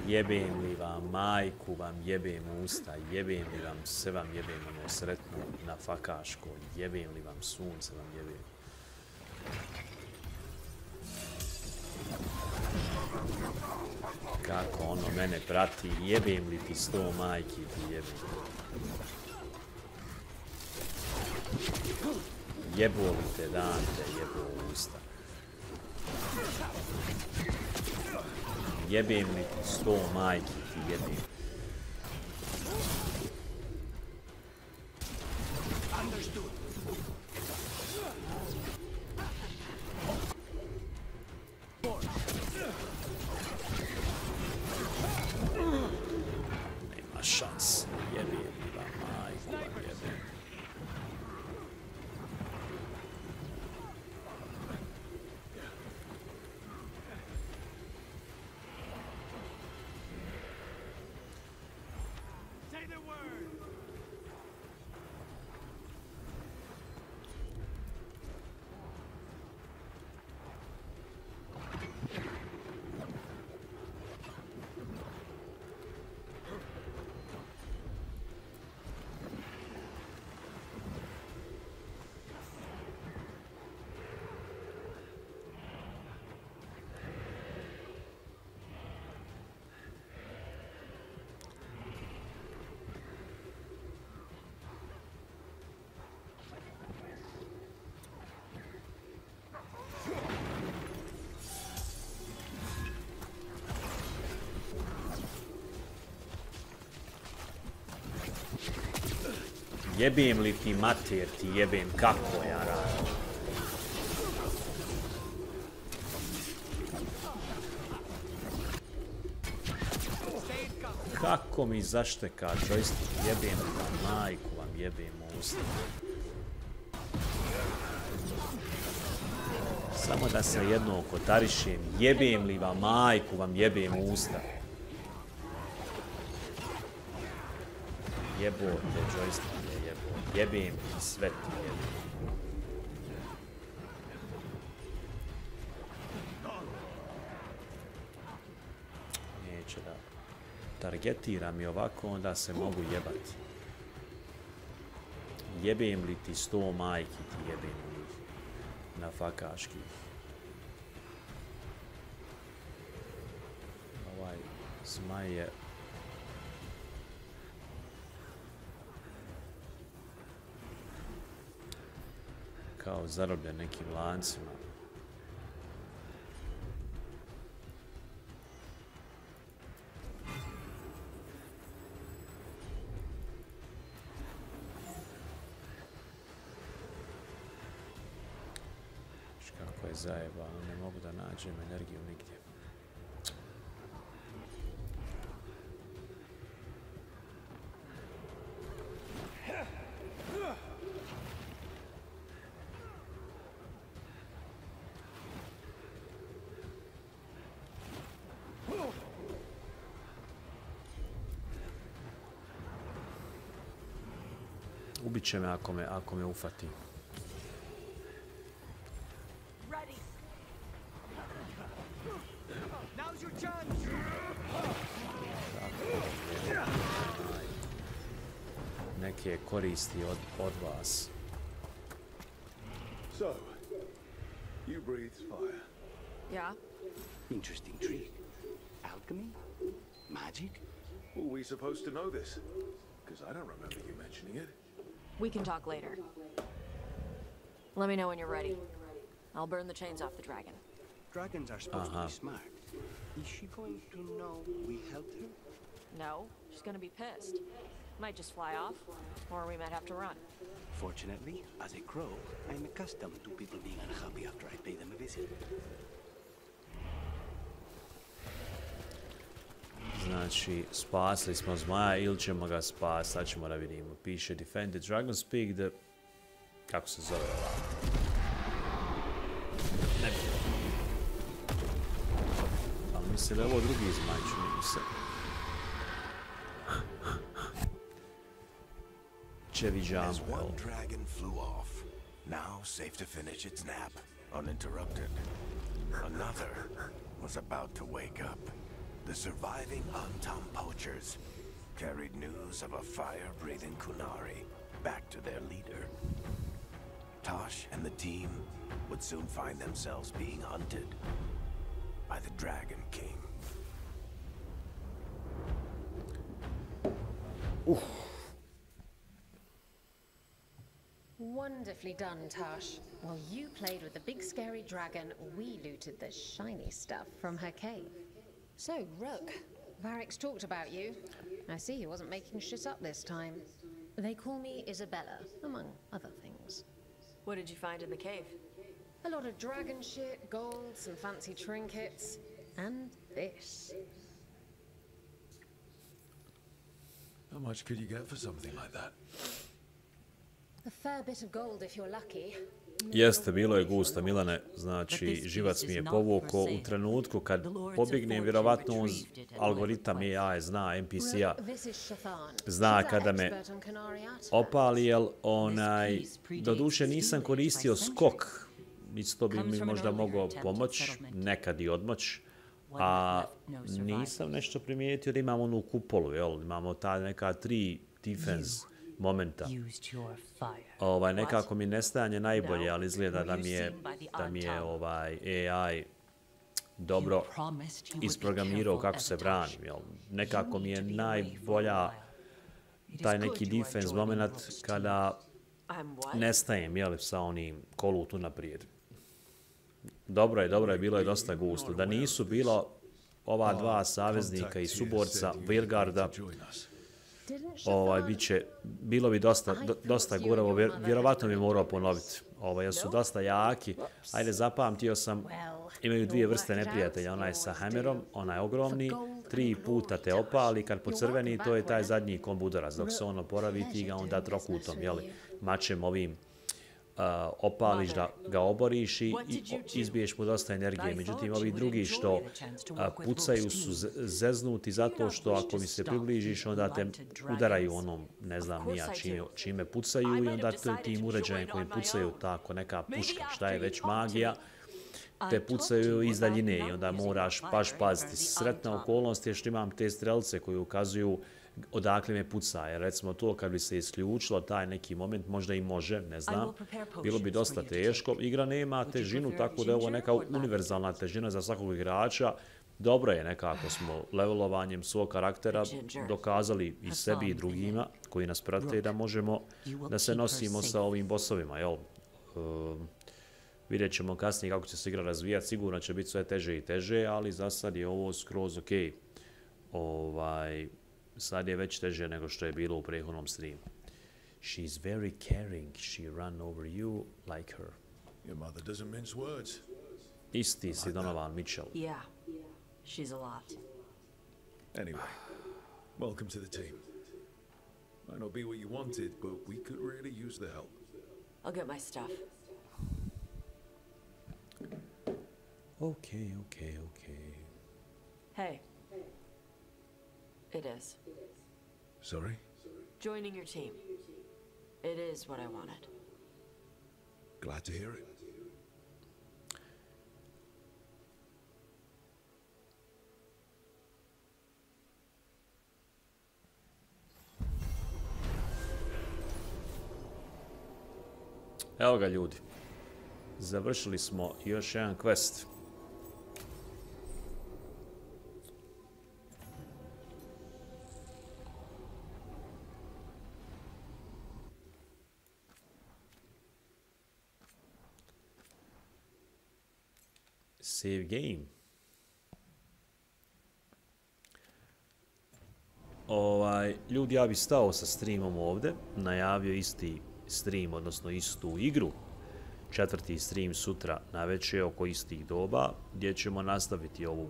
Jebem li vam majku, vam jebem usta, jebem li vam sve, vam jebem ono sretno na fakaško, jebem li vam sunce, vam jebem. Kako ono mene prati, jebem li ti 100 majki, ti jebem. Jebo li te dan, te jebo usta. Jebem li ti 100 majki, ti jebem. Nema šans, jebem li vam majku, vam jebem. the word. Jebem li ti mater, ti jebem kako ja radim. Kako mi zašteka joystick, jebem majku vam jebem usta. Samo da se jedno okotarišem, jebem li vam majku vam jebem usta. Jebote joystick je jebote, jebem ti sve ti jebem. Neće da targetiram i ovako, onda se mogu jebati. Jebem li ti 100 majki ti jebem njih na fakaški. Ovaj zmaj je kao zarobljen nekim lancima. Kako je zajebano, ne mogu da nađem energiju nigdje. Ubit će me ako me ufati. Neke koristi od vas. So, you breathe fire. Yeah? Interesting trick. Alchemy? Magic? Were we supposed to know this? Because I don't remember you mentioning it. We can talk later. Let me know when you're ready. I'll burn the chains off the dragon. Dragons are supposed to be smart. Is she going to know we helped her? No, she's gonna be pissed. Might just fly off, or we might have to run. Fortunately, as a crow, I'm accustomed to people being unhappy after I pay them a visit. Znači, spasili smo zmaja ili ćemo ga spasiti, sad ćemo da vidimo. Piše Defend the Dragon Speak, the... Kako se zove ova? Ne bi. Ali mislim da je ovo drugi zmaj, čini mi se. As one dragon flew off, now safe to finish its nap, uninterrupted. Another was about to wake up. The surviving Antam poachers carried news of a fire-breathing Kunari back to their leader. Tosh and the team would soon find themselves being hunted by the Dragon King. Wonderfully done, Tosh. While you played with the big scary dragon, we looted the shiny stuff from her cave. So, Rook, Varric's talked about you. I see he wasn't making shit up this time. They call me Isabella, among other things. What did you find in the cave? A lot of dragon shit, gold, some fancy trinkets, and this. How much could you get for something like that? A fair bit of gold if you're lucky. Jeste, bilo je gusto, Milane, znači živac mi je povukao u trenutku kad pobjegnem, vjerovatno uz algoritam AI zna, NPC-a, zna kada me opali, jel doduše nisam koristio skok, isto bi mi možda mogao pomoć, nekad i odmoć, a nisam nešto primijetio da imamo onu kupolu, jel, imamo ta neka 3 defense momenta. Nekako mi nestajanje najbolje, ali izgleda da mi je AI dobro isprogramirao kako se branim. Nekako mi je najbolja taj neki defense moment kada nestajem sa onim kolut unaprijed. Dobro je, bilo je dosta gusto. Da nisu bilo ova 2 saveznika i suborca Veilguarda, bilo bi dosta guravo, vjerovatno bi morao ponoviti. Jer su dosta jaki. Ajde, zapamtio sam, imaju 2 vrste neprijatelja, onaj sa hammerom, onaj ogromni, 3 puta te opali, kad pocrveni, to je taj zadnji kombudarac, dok se on oporavi, ti ga onda trokutom, mačem ovim opališ da ga oboriš i izbiješ mu dosta energije. Međutim, ovi drugi što pucaju su zeznuti zato što ako mi se približiš, onda te udaraju onom, ne znam nija čime pucaju i onda tim uređajem kojim pucaju tako neka puška, šta je već magija, te pucaju iz daljine i onda moraš baš paziti. Sretna okolnost je što imam te strelce koji ukazuju odakle me puca, jer recimo to kad bi se isključilo taj neki moment, možda i može, ne znam, bilo bi dosta teško. Igra nema težinu, tako da je ovo neka univerzalna težina za svakog igrača. Dobro je, nekako smo levelovanjem svog karaktera dokazali i sebi i drugima koji nas prate da možemo da se nosimo sa ovim bossovima, jel? Vidjet ćemo kasnije kako će se igra razvijati, sigurno će biti sve teže i teže, ali za sad je ovo skroz ok. Sad je već teže nego što je bilo u prethodnom streamu. She's very caring. She run over you like her. Your mother doesn't mince words. Isti si Donovan Mitchell. Yeah, she's a lot. Anyway, welcome to the team. Might not be what you wanted, but we could really use the help. I'll get my stuff. Okay. Hey. It is. Sorry? Joining your team. It is what I wanted. Glad to hear it. Evo ga ljudi. Završili smo još jedan quest. Save game. Ljudi, ja bih stao sa streamom ovdje, najavio isti stream, odnosno istu igru, 4. stream sutra navečer oko istih doba, gdje ćemo nastaviti ovu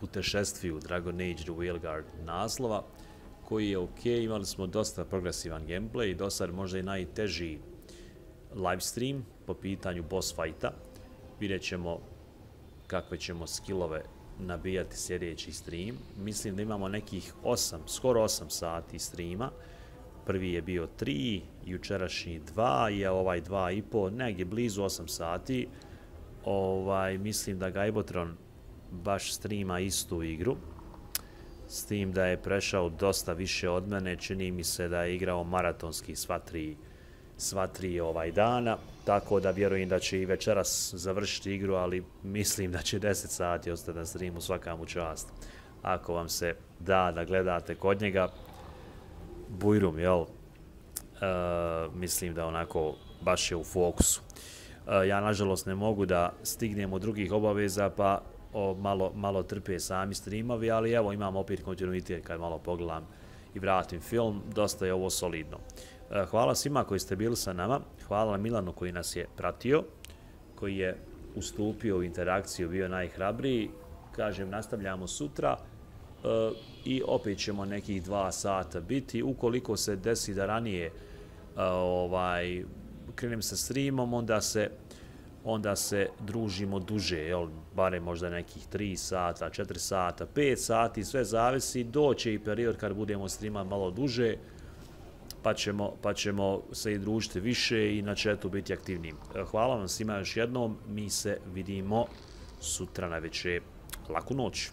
putešestviju Dragon Age do Veilguard naslova, koji je ok, imali smo dosta progresivan gameplay, do sad možda i najteži live stream po pitanju boss fighta. Vidjet ćemo kakve ćemo skillove nabijati sljedeći stream. Mislim da imamo nekih skoro 8 sati streama. Prvi je bio 3, jučerašnji 2 i ovaj 2,5, negdje blizu 8 sati. Mislim da Gaibotron baš streama istu igru. S tim da je prešao dosta više od mene, čini mi se da je igrao maratonski sva tri dana, tako da vjerujem da će i večeras završiti igru, ali mislim da će 10 sati ostati na streamu, svaka mu čast. Ako vam se da gledate kod njega, bujrum, jel? Mislim da onako baš je u fokusu. Ja nažalost ne mogu da stignem od drugih obaveza, pa malo trpe sami streamovi, ali evo imam opet kontinuitet kad malo pogledam i vratim film, dosta je ovo solidno. Hvala svima koji ste bili sa nama, hvala Milanu koji nas je pratio, koji je ustupio u interakciju, bio najhrabriji. Kažem, nastavljamo sutra i opet ćemo nekih 2 sata biti. Ukoliko se desi da ranije krenem sa streamom, onda se družimo duže, jel, barem možda nekih 3 sata, 4 sata, 5 sati, sve zavisi, doće i period kad budemo streamati malo duže, pa ćemo se i družiti više i na chatu biti aktivniji. Hvala vam svima još jednom, mi se vidimo sutra navečer. Laku noć.